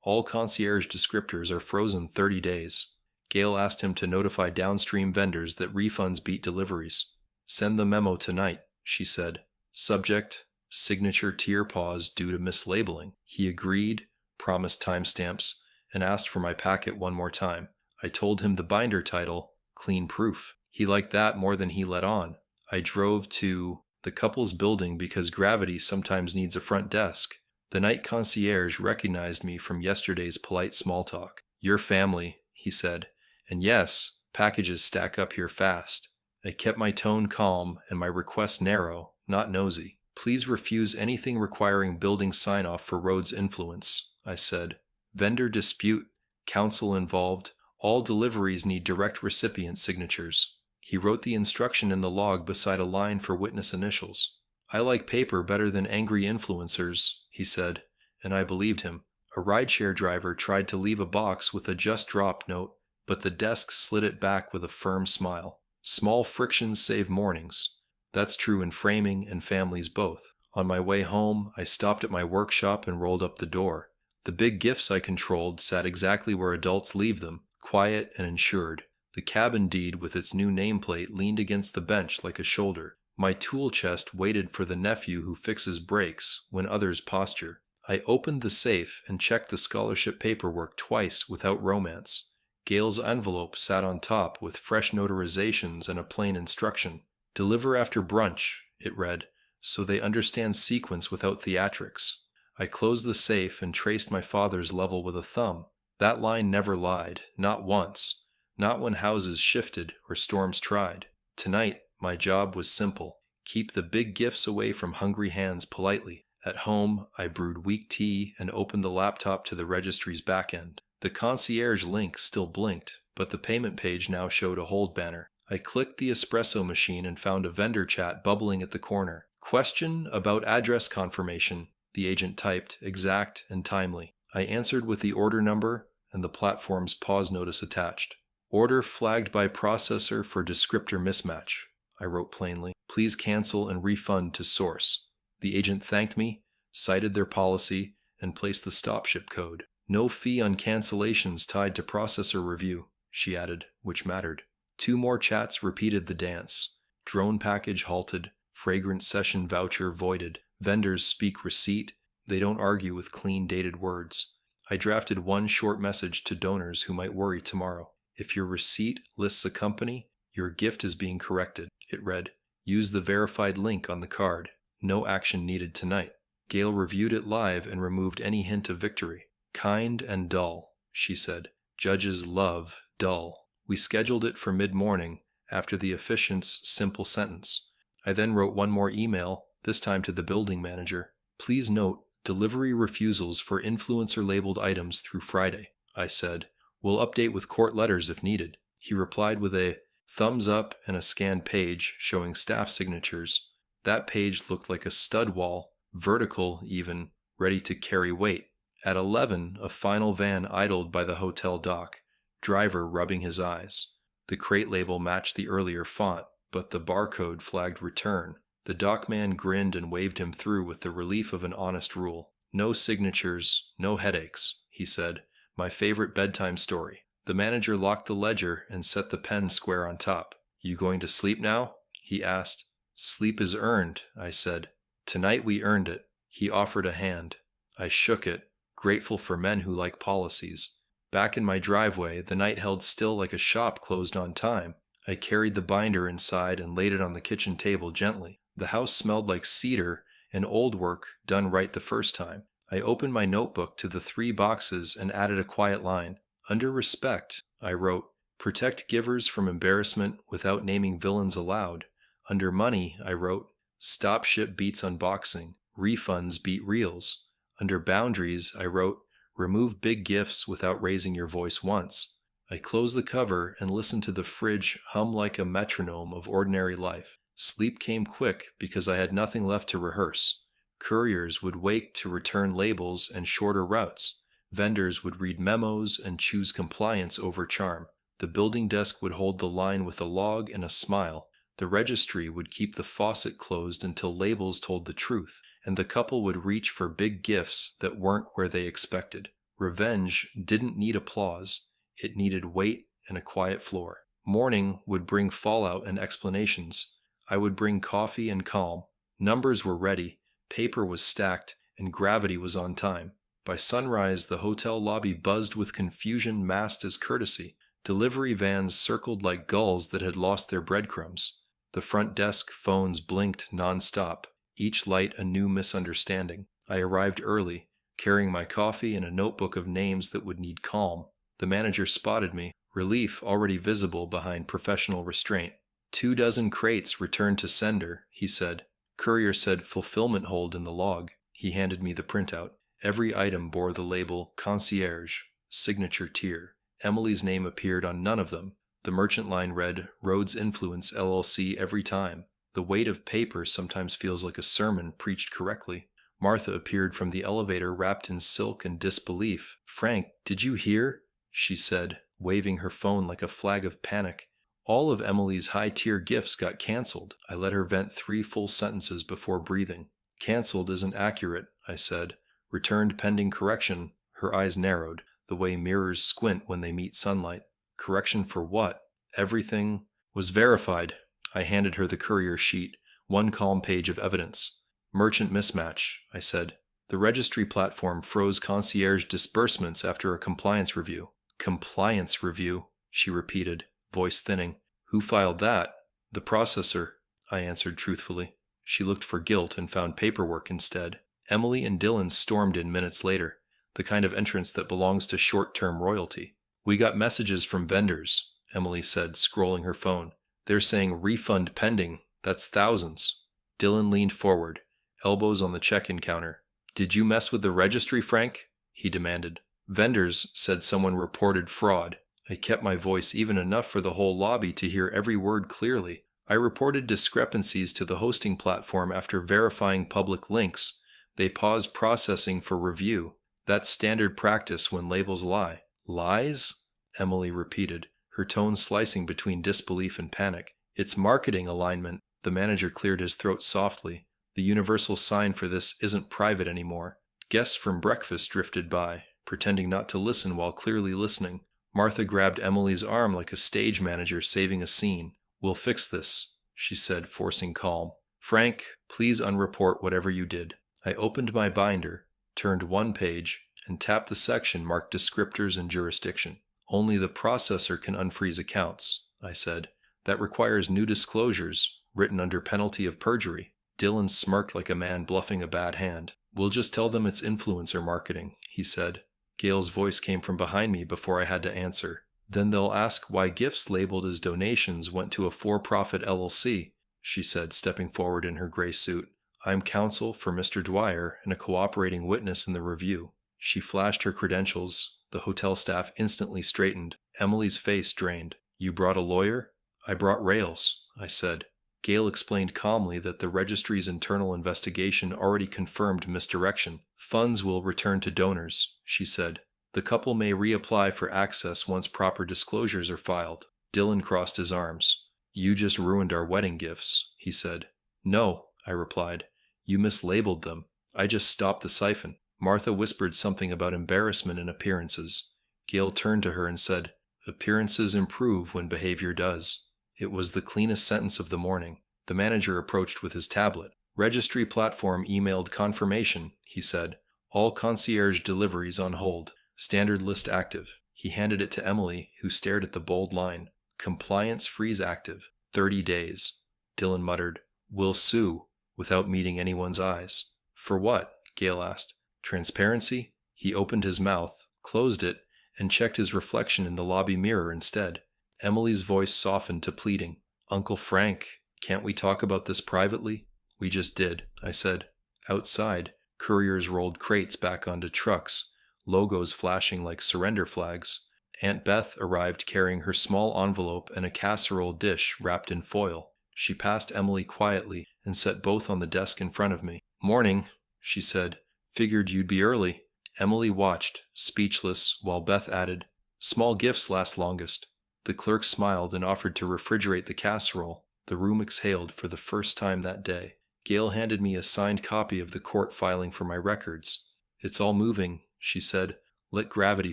All concierge descriptors are frozen 30 days. Gail asked him to notify downstream vendors that refunds beat deliveries. Send the memo tonight, she said. Subject, signature tier pause due to mislabeling. He agreed, promised timestamps, and asked for my packet one more time. I told him the binder title, Clean Proof. He liked that more than he let on. I drove to the couple's building because gravity sometimes needs a front desk. The night concierge recognized me from yesterday's polite small talk. Your family, he said. And yes, packages stack up here fast. I kept my tone calm and my request narrow, not nosy. Please refuse anything requiring building sign-off for Rhodes Influence, I said. Vendor dispute, counsel involved, all deliveries need direct recipient signatures. He wrote the instruction in the log beside a line for witness initials. I like paper better than angry influencers, he said, and I believed him. A rideshare driver tried to leave a box with a just drop note, but the desk slid it back with a firm smile. Small frictions save mornings. That's true in framing and families both. On my way home, I stopped at my workshop and rolled up the door. The big gifts I controlled sat exactly where adults leave them, quiet and insured. The cabin deed with its new nameplate leaned against the bench like a shoulder. My tool chest waited for the nephew who fixes brakes when others posture. I opened the safe and checked the scholarship paperwork twice without romance. Gail's envelope sat on top with fresh notarizations and a plain instruction. Deliver after brunch, it read, so they understand sequence without theatrics. I closed the safe and traced my father's level with a thumb. That line never lied, not once, not when houses shifted or storms tried. Tonight, my job was simple. Keep the big gifts away from hungry hands politely. At home, I brewed weak tea and opened the laptop to the registry's back end. The concierge link still blinked, but the payment page now showed a hold banner. I clicked the espresso machine and found a vendor chat bubbling at the corner. Question about address confirmation, the agent typed, exact and timely. I answered with the order number and the platform's pause notice attached. Order flagged by processor for descriptor mismatch, I wrote plainly. Please cancel and refund to source. The agent thanked me, cited their policy, and placed the stop ship code. No fee on cancellations tied to processor review, she added, which mattered. 2 more chats repeated the dance. Drone package halted, fragrant session voucher voided. Vendors speak receipt, they don't argue with clean dated words. I drafted 1 short message to donors who might worry tomorrow. If your receipt lists a company, your gift is being corrected, it read. Use the verified link on the card. No action needed tonight. Gail reviewed it live and removed any hint of victory. Kind and dull, she said. Judges love dull. We scheduled it for mid-morning, after the officiant's simple sentence. I then wrote 1 more email, this time to the building manager. Please note, delivery refusals for influencer-labeled items through Friday, I said. We'll update with court letters if needed. He replied with a thumbs up and a scanned page showing staff signatures. That page looked like a stud wall, vertical even, ready to carry weight. At 11, a final van idled by the hotel dock, driver rubbing his eyes. The crate label matched the earlier font, but the barcode flagged return. The dockman grinned and waved him through with the relief of an honest rule. No signatures, no headaches, he said. My favorite bedtime story. The manager locked the ledger and set the pen square on top. You going to sleep now? He asked. Sleep is earned, I said. Tonight we earned it. He offered a hand. I shook it, grateful for men who like policies. Back in my driveway, the night held still like a shop closed on time. I carried the binder inside and laid it on the kitchen table gently. The house smelled like cedar and old work done right the first time. I opened my notebook to the 3 boxes and added a quiet line. Under respect, I wrote, protect givers from embarrassment without naming villains aloud. Under money, I wrote, stop ship beats unboxing, refunds beat reels. Under boundaries, I wrote, remove big gifts without raising your voice once. I closed the cover and listened to the fridge hum like a metronome of ordinary life. Sleep came quick because I had nothing left to rehearse. Couriers would wake to return labels and shorter routes. Vendors would read memos and choose compliance over charm. The building desk would hold the line with a log and a smile. The registry would keep the faucet closed until labels told the truth, and the couple would reach for big gifts that weren't where they expected. Revenge didn't need applause. It needed weight and a quiet floor. Morning would bring fallout and explanations. I would bring coffee and calm. Numbers were ready. Paper was stacked, and gravity was on time. By sunrise, the hotel lobby buzzed with confusion masked as courtesy. Delivery vans circled like gulls that had lost their breadcrumbs. The front desk phones blinked nonstop, each light a new misunderstanding. I arrived early, carrying my coffee and a notebook of names that would need calm. The manager spotted me, relief already visible behind professional restraint. 24 crates returned to sender, he said. Courier said fulfillment hold in the log. He handed me the printout. Every item bore the label concierge, signature tier. Emily's name appeared on none of them. The merchant line read Rhodes Influence LLC every time. The weight of paper sometimes feels like a sermon preached correctly. Martha appeared from the elevator wrapped in silk and disbelief. Frank, did you hear? She said, waving her phone like a flag of panic. All of Emily's high-tier gifts got canceled. I let her vent 3 full sentences before breathing. Canceled isn't accurate, I said. Returned pending correction. Her eyes narrowed, the way mirrors squint when they meet sunlight. Correction for what? Everything was verified. I handed her the courier sheet, 1 calm page of evidence. Merchant mismatch, I said. The registry platform froze concierge disbursements after a compliance review. Compliance review, she repeated, voice thinning. Who filed that? The processor, I answered truthfully. She looked for guilt and found paperwork instead. Emily and Dylan stormed in minutes later, the kind of entrance that belongs to short-term royalty. We got messages from vendors, Emily said, scrolling her phone. They're saying refund pending. That's thousands. Dylan leaned forward, elbows on the check-in counter. Did you mess with the registry, Frank? He demanded. Vendors said someone reported fraud. I kept my voice even enough for the whole lobby to hear every word clearly. I reported discrepancies to the hosting platform after verifying public links. They paused processing for review. That's standard practice when labels lie. Lies? Emily repeated, her tone slicing between disbelief and panic. It's marketing alignment. The manager cleared his throat softly. The universal sign for this isn't private anymore. Guests from breakfast drifted by, pretending not to listen while clearly listening. Martha grabbed Emily's arm like a stage manager saving a scene. We'll fix this, she said, forcing calm. Frank, please unreport whatever you did. I opened my binder, turned one page, and tapped the section marked descriptors and jurisdiction. Only the processor can unfreeze accounts, I said. That requires new disclosures, written under penalty of perjury. Dylan smirked like a man bluffing a bad hand. We'll just tell them it's influencer marketing, he said. Gail's voice came from behind me before I had to answer. Then they'll ask why gifts labeled as donations went to a for-profit LLC, she said, stepping forward in her gray suit. I'm counsel for Mr. Dwyer and a cooperating witness in the review. She flashed her credentials. The hotel staff instantly straightened. Emily's face drained. You brought a lawyer? I brought rails, I said. Gail explained calmly that the registry's internal investigation already confirmed misdirection. Funds will return to donors, she said. The couple may reapply for access once proper disclosures are filed. Dylan crossed his arms. You just ruined our wedding gifts, he said. No, I replied. You mislabeled them. I just stopped the siphon. Martha whispered something about embarrassment in appearances. Gail turned to her and said, Appearances improve when behavior does. It was the cleanest sentence of the morning. The manager approached with his tablet. Registry platform emailed confirmation, he said. All concierge deliveries on hold. Standard list active. He handed it to Emily, who stared at the bold line. Compliance freeze active. 30 days. Dylan muttered, We'll sue, without meeting anyone's eyes. For what? Gail asked. Transparency? He opened his mouth, closed it, and checked his reflection in the lobby mirror instead. Emily's voice softened to pleading. Uncle Frank, can't we talk about this privately? We just did, I said. Outside, couriers rolled crates back onto trucks, logos flashing like surrender flags. Aunt Beth arrived carrying her small envelope and a casserole dish wrapped in foil. She passed Emily quietly and set both on the desk in front of me. Morning, she said. Figured you'd be early. Emily watched, speechless, while Beth added, Small gifts last longest. The clerk smiled and offered to refrigerate the casserole. The room exhaled for the first time that day. Gail handed me a signed copy of the court filing for my records. It's all moving, she said. Let gravity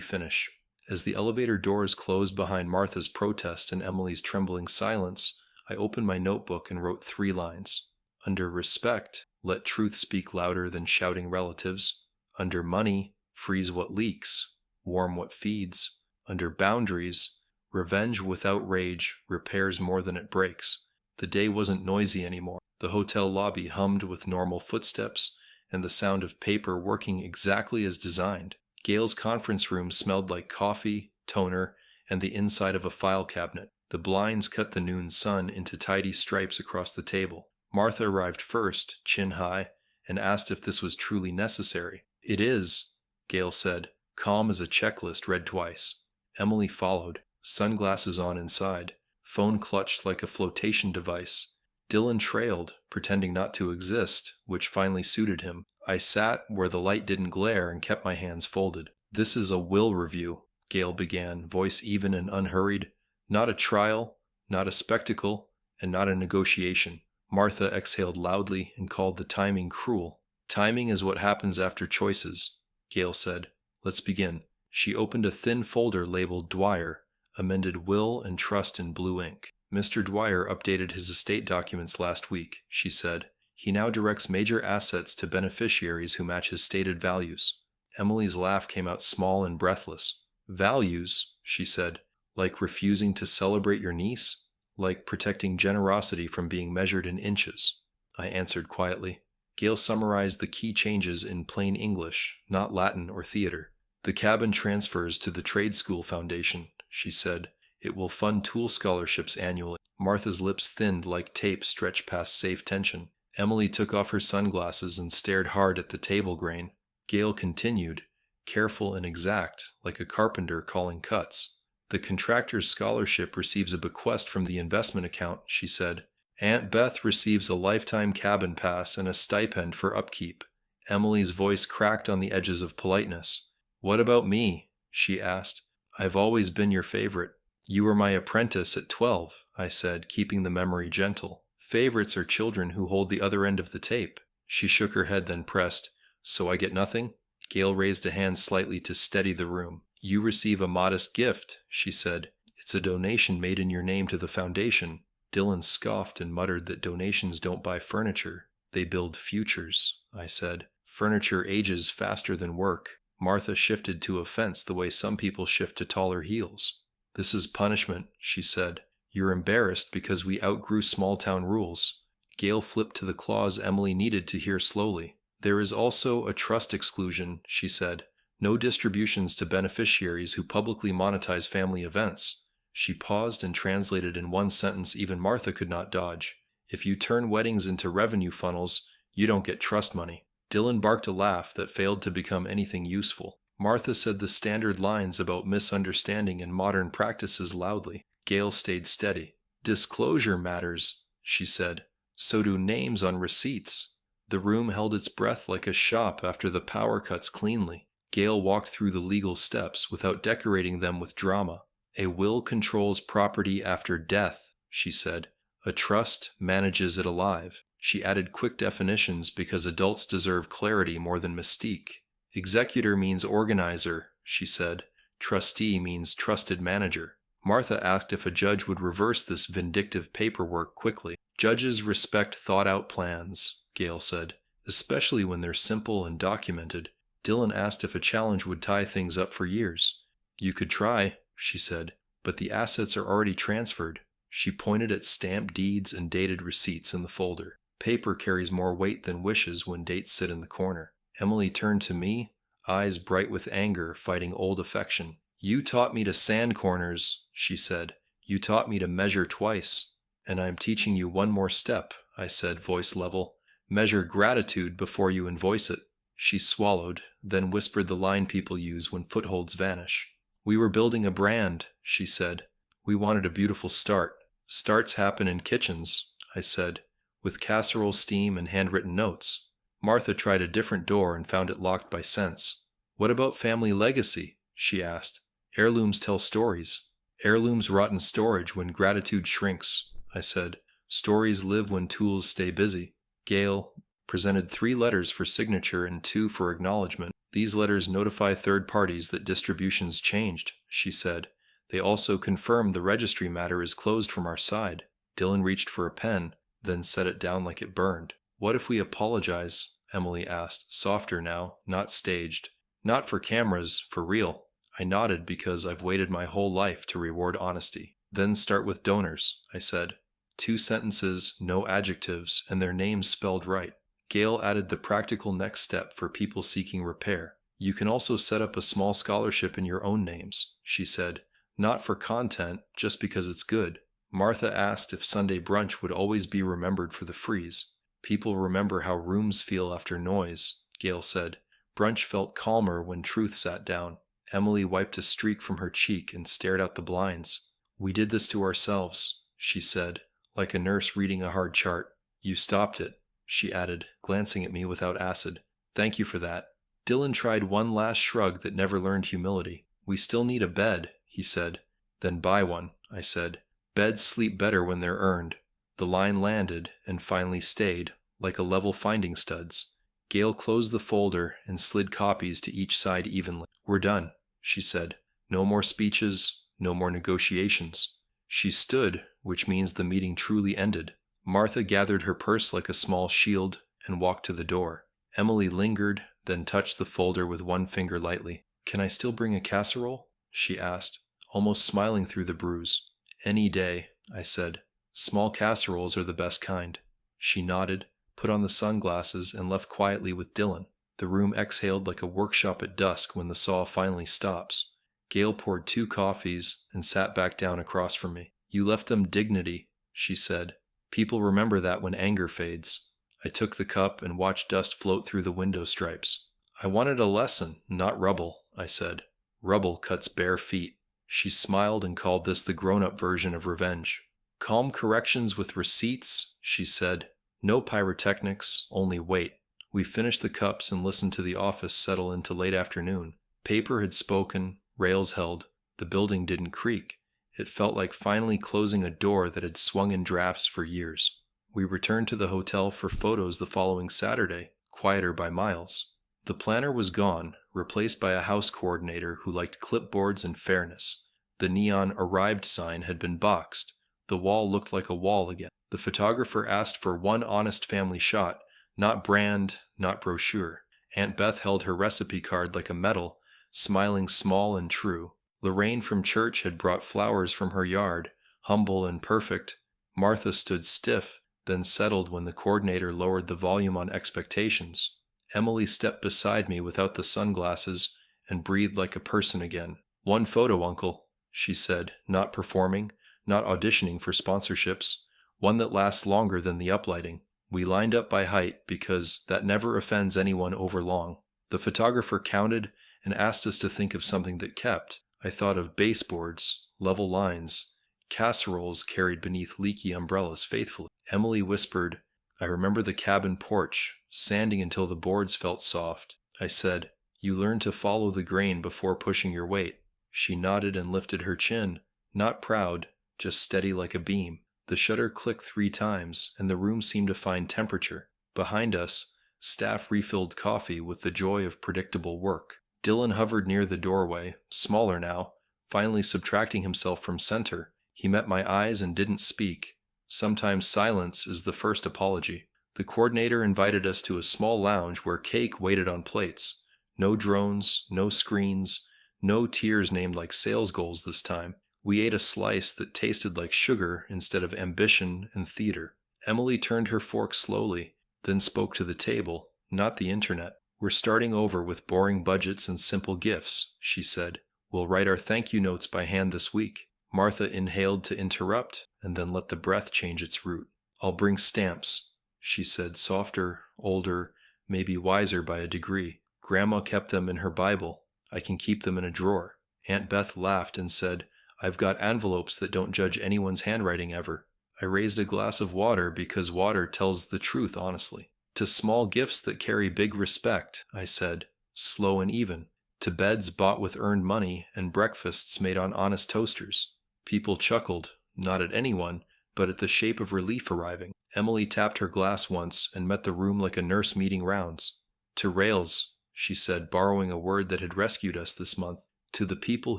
finish. As the elevator doors closed behind Martha's protest and Emily's trembling silence, I opened my notebook and wrote 3 lines. Under respect, let truth speak louder than shouting relatives. Under money, freeze what leaks, warm what feeds. Under boundaries, revenge without rage repairs more than it breaks. The day wasn't noisy anymore. The hotel lobby hummed with normal footsteps and the sound of paper working exactly as designed. Gail's conference room smelled like coffee, toner, and the inside of a file cabinet. The blinds cut the noon sun into tidy stripes across the table. Martha arrived first, chin high, and asked if this was truly necessary. It is, Gail said, calm as a checklist read twice. Emily followed, sunglasses on inside, phone clutched like a flotation device. Dylan trailed, pretending not to exist, which finally suited him. I sat where the light didn't glare and kept my hands folded. This is a will review, Gail began, voice even and unhurried. Not a trial, not a spectacle, and not a negotiation. Martha exhaled loudly and called the timing cruel. Timing is what happens after choices, Gail said. Let's begin. She opened a thin folder labeled Dwyer, amended will and trust in blue ink. Mr. Dwyer updated his estate documents last week, she said. He now directs major assets to beneficiaries who match his stated values. Emily's laugh came out small and breathless. Values, she said, like refusing to celebrate your niece? Like protecting generosity from being measured in inches? I answered quietly. Gail summarized the key changes in plain English, not Latin or theater. The cabin transfers to the Trade School Foundation, she said. It will fund tool scholarships annually. Martha's lips thinned like tape stretched past safe tension. Emily took off her sunglasses and stared hard at the table grain. Gail continued, careful and exact, like a carpenter calling cuts. The contractor's scholarship receives a bequest from the investment account, she said. Aunt Beth receives a lifetime cabin pass and a stipend for upkeep. Emily's voice cracked on the edges of politeness. What about me? She asked. I've always been your favorite. You were my apprentice at 12, I said, keeping the memory gentle. Favorites are children who hold the other end of the tape. She shook her head, then pressed. So I get nothing? Gail raised a hand slightly to steady the room. You receive a modest gift, she said. It's a donation made in your name to the foundation. Dylan scoffed and muttered that donations don't buy furniture. They build futures, I said. Furniture ages faster than work. Martha shifted to offense the way some people shift to taller heels. This is punishment, she said. You're embarrassed because we outgrew small-town rules. Gail flipped to the clause Emily needed to hear slowly. There is also a trust exclusion, she said. No distributions to beneficiaries who publicly monetize family events. She paused and translated in one sentence even Martha could not dodge. If you turn weddings into revenue funnels, you don't get trust money. Dylan barked a laugh that failed to become anything useful. Martha said the standard lines about misunderstanding and modern practices loudly. Gail stayed steady. Disclosure matters, she said. So do names on receipts. The room held its breath like a shop after the power cuts cleanly. Gail walked through the legal steps without decorating them with drama. A will controls property after death, she said. A trust manages it alive. She added quick definitions because adults deserve clarity more than mystique. Executor means organizer, she said. Trustee means trusted manager. Martha asked if a judge would reverse this vindictive paperwork quickly. Judges respect thought-out plans, Gail said, especially when they're simple and documented. Dylan asked if a challenge would tie things up for years. You could try, she said, but the assets are already transferred. She pointed at stamped deeds and dated receipts in the folder. Paper carries more weight than wishes when dates sit in the corner. Emily turned to me, eyes bright with anger fighting old affection. You taught me to sand corners, she said. You taught me to measure twice. And I'm teaching you one more step, I said, voice level. Measure gratitude before you invoice it. She swallowed, then whispered the line people use when footholds vanish. We were building a brand, she said. We wanted a beautiful start. Starts happen in kitchens, I said, with casserole steam and handwritten notes. Martha tried a different door and found it locked by scents. What about family legacy? She asked. Heirlooms tell stories. Heirlooms rot in storage when gratitude shrinks, I said. Stories live when tools stay busy. Gail presented 3 letters for signature and 2 for acknowledgement. These letters notify third parties that distributions changed, she said. They also confirm the registry matter is closed from our side. Dylan reached for a pen, then set it down like it burned. What if we apologize? Emily asked, softer now, not staged. Not for cameras, for real. I nodded because I've waited my whole life to reward honesty. Then start with donors, I said. 2 sentences, no adjectives, and their names spelled right. Gail added the practical next step for people seeking repair. You can also set up a small scholarship in your own names, she said. Not for content, just because it's good. Martha asked if Sunday brunch would always be remembered for the freeze. People remember how rooms feel after noise, Gail said. Brunch felt calmer when truth sat down. Emily wiped a streak from her cheek and stared out the blinds. We did this to ourselves, she said, like a nurse reading a hard chart. You stopped it, she added, glancing at me without acid. Thank you for that. Dylan tried one last shrug that never learned humility. We still need a bed, he said. Then buy one, I said. Beds sleep better when they're earned. The line landed and finally stayed, like a level finding studs. Gail closed the folder and slid copies to each side evenly. We're done, she said. No more speeches, no more negotiations. She stood, which means the meeting truly ended. Martha gathered her purse like a small shield and walked to the door. Emily lingered, then touched the folder with one finger lightly. Can I still bring a casserole? She asked, almost smiling through the bruise. Any day, I said. Small casseroles are the best kind. She nodded, put on the sunglasses, and left quietly with Dylan. The room exhaled like a workshop at dusk when the saw finally stops. Gail poured 2 coffees and sat back down across from me. You left them dignity, she said. People remember that when anger fades. I took the cup and watched dust float through the window stripes. I wanted a lesson, not rubble, I said. Rubble cuts bare feet. She smiled and called this the grown-up version of revenge. Calm corrections with receipts, she said. No pyrotechnics, only wait. We finished the cups and listened to the office settle into late afternoon. Paper had spoken, rails held. The building didn't creak. It felt like finally closing a door that had swung in drafts for years. We returned to the hotel for photos the following Saturday, quieter by miles. The planner was gone, replaced by a house coordinator who liked clipboards and fairness. The neon "Arrived" sign had been boxed. The wall looked like a wall again. The photographer asked for one honest family shot, not brand, not brochure. Aunt Beth held her recipe card like a medal, smiling small and true. Lorraine from church had brought flowers from her yard, humble and perfect. Martha stood stiff, then settled when the coordinator lowered the volume on expectations. Emily stepped beside me without the sunglasses and breathed like a person again. "One photo, Uncle," she said, not performing, not auditioning for sponsorships, one that lasts longer than the uplighting. We lined up by height because that never offends anyone over long. The photographer counted and asked us to think of something that kept. I thought of baseboards, level lines, casseroles carried beneath leaky umbrellas faithfully. Emily whispered, "I remember the cabin porch, sanding until the boards felt soft." I said, "You learn to follow the grain before pushing your weight." She nodded and lifted her chin, not proud, just steady like a beam. The shutter clicked 3 times, and the room seemed to find temperature. Behind us, staff refilled coffee with the joy of predictable work. Dylan hovered near the doorway, smaller now, finally subtracting himself from center. He met my eyes and didn't speak. Sometimes silence is the first apology. The coordinator invited us to a small lounge where cake waited on plates. No drones, no screens, no tiers named like sales goals this time. We ate a slice that tasted like sugar instead of ambition and theater. Emily turned her fork slowly, then spoke to the table, not the internet. "We're starting over with boring budgets and simple gifts," she said. "We'll write our thank you notes by hand this week." Martha inhaled to interrupt, and then let the breath change its route. "I'll bring stamps," she said, softer, older, maybe wiser by a degree. "Grandma kept them in her Bible. I can keep them in a drawer." Aunt Beth laughed and said, "I've got envelopes that don't judge anyone's handwriting ever." I raised a glass of water because water tells the truth honestly. "To small gifts that carry big respect," I said, slow and even. "To beds bought with earned money and breakfasts made on honest toasters." People chuckled, not at anyone, but at the shape of relief arriving. Emily tapped her glass once and met the room like a nurse meeting rounds. "To rails," she said, borrowing a word that had rescued us this month. "To the people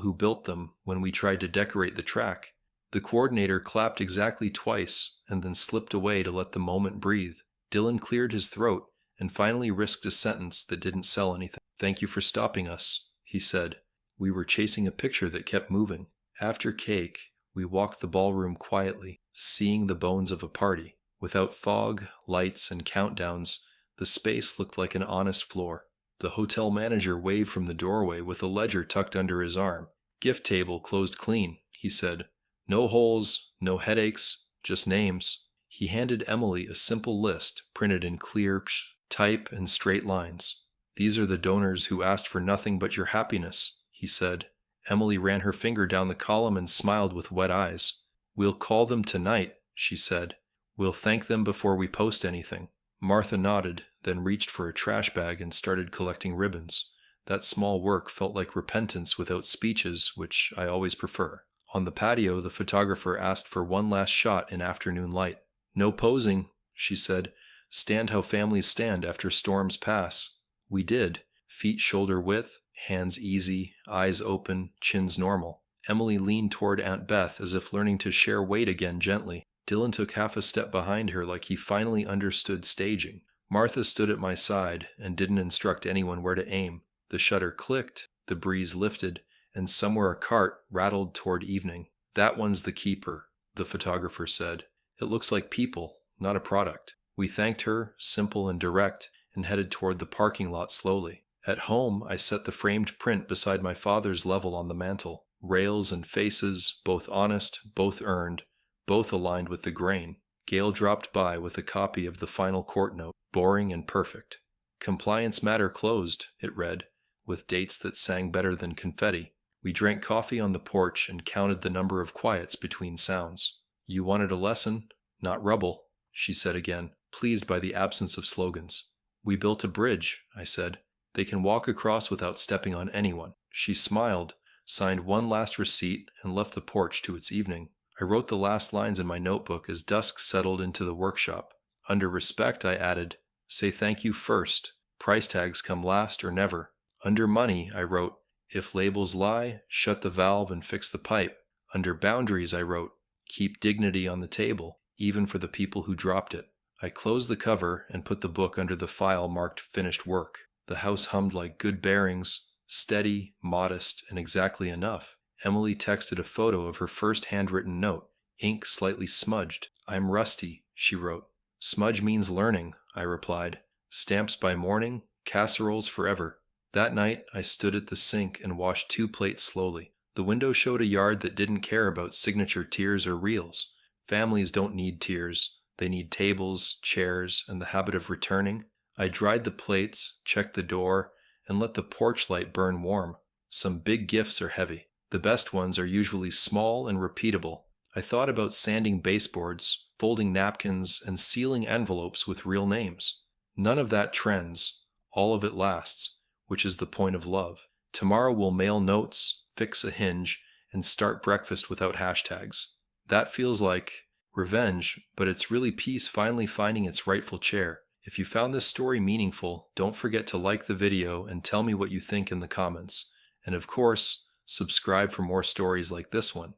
who built them when we tried to decorate the track." The coordinator clapped exactly twice and then slipped away to let the moment breathe. Dylan cleared his throat and finally risked a sentence that didn't sell anything. "Thank you for stopping us," he said. We were chasing a picture that kept moving. After cake, we walked the ballroom quietly, seeing the bones of a party. Without fog, lights, and countdowns, the space looked like an honest floor. The hotel manager waved from the doorway with a ledger tucked under his arm. "Gift table closed clean," he said. "No holes, no headaches, just names." He handed Emily a simple list printed in clear type and straight lines. "These are the donors who asked for nothing but your happiness," he said. Emily ran her finger down the column and smiled with wet eyes. "We'll call them tonight," she said. "We'll thank them before we post anything." Martha nodded, then reached for a trash bag and started collecting ribbons. That small work felt like repentance without speeches, which I always prefer. On the patio, the photographer asked for one last shot in afternoon light. "No posing," she said. "Stand how families stand after storms pass." We did, feet shoulder width, hands easy, eyes open, chins normal. Emily leaned toward Aunt Beth as if learning to share weight again gently. Dylan took half a step behind her like he finally understood staging. Martha stood at my side and didn't instruct anyone where to aim. The shutter clicked, the breeze lifted, and somewhere a cart rattled toward evening. "That one's the keeper," the photographer said. "It looks like people, not a product." We thanked her, simple and direct, and headed toward the parking lot slowly. At home, I set the framed print beside my father's level on the mantel. Rails and faces, both honest, both earned, both aligned with the grain. Gail dropped by with a copy of the final court note, boring and perfect. "Compliance matter closed," it read, with dates that sang better than confetti. We drank coffee on the porch and counted the number of quiets between sounds. You wanted a lesson, not rubble, she said again, pleased by the absence of slogans. We built a bridge, I said. They can walk across without stepping on anyone. She smiled, signed one last receipt, and left the porch to its evening. I wrote the last lines in my notebook as dusk settled into the workshop. Under respect, I added, say thank you first. Price tags come last or never. Under money, I wrote, if labels lie, shut the valve and fix the pipe. Under boundaries, I wrote, keep dignity on the table, even for the people who dropped it. I closed the cover and put the book under the file marked finished work. The house hummed like good bearings, steady, modest, and exactly enough. Emily texted a photo of her first handwritten note, ink slightly smudged. I'm rusty, she wrote. Smudge means learning, I replied. Stamps by morning, casseroles forever. That night, I stood at the sink and washed 2 plates slowly. The window showed a yard that didn't care about signature tears or reels. Families don't need tears. They need tables, chairs, and the habit of returning. I dried the plates, checked the door, and let the porch light burn warm. Some big gifts are heavy. The best ones are usually small and repeatable. I thought about sanding baseboards, folding napkins, and sealing envelopes with real names. None of that trends. All of it lasts, which is the point of love. Tomorrow we'll mail notes, fix a hinge, and start breakfast without hashtags. That feels like revenge, but it's really peace finally finding its rightful chair. If you found this story meaningful, don't forget to like the video and tell me what you think in the comments. And of course, subscribe for more stories like this one.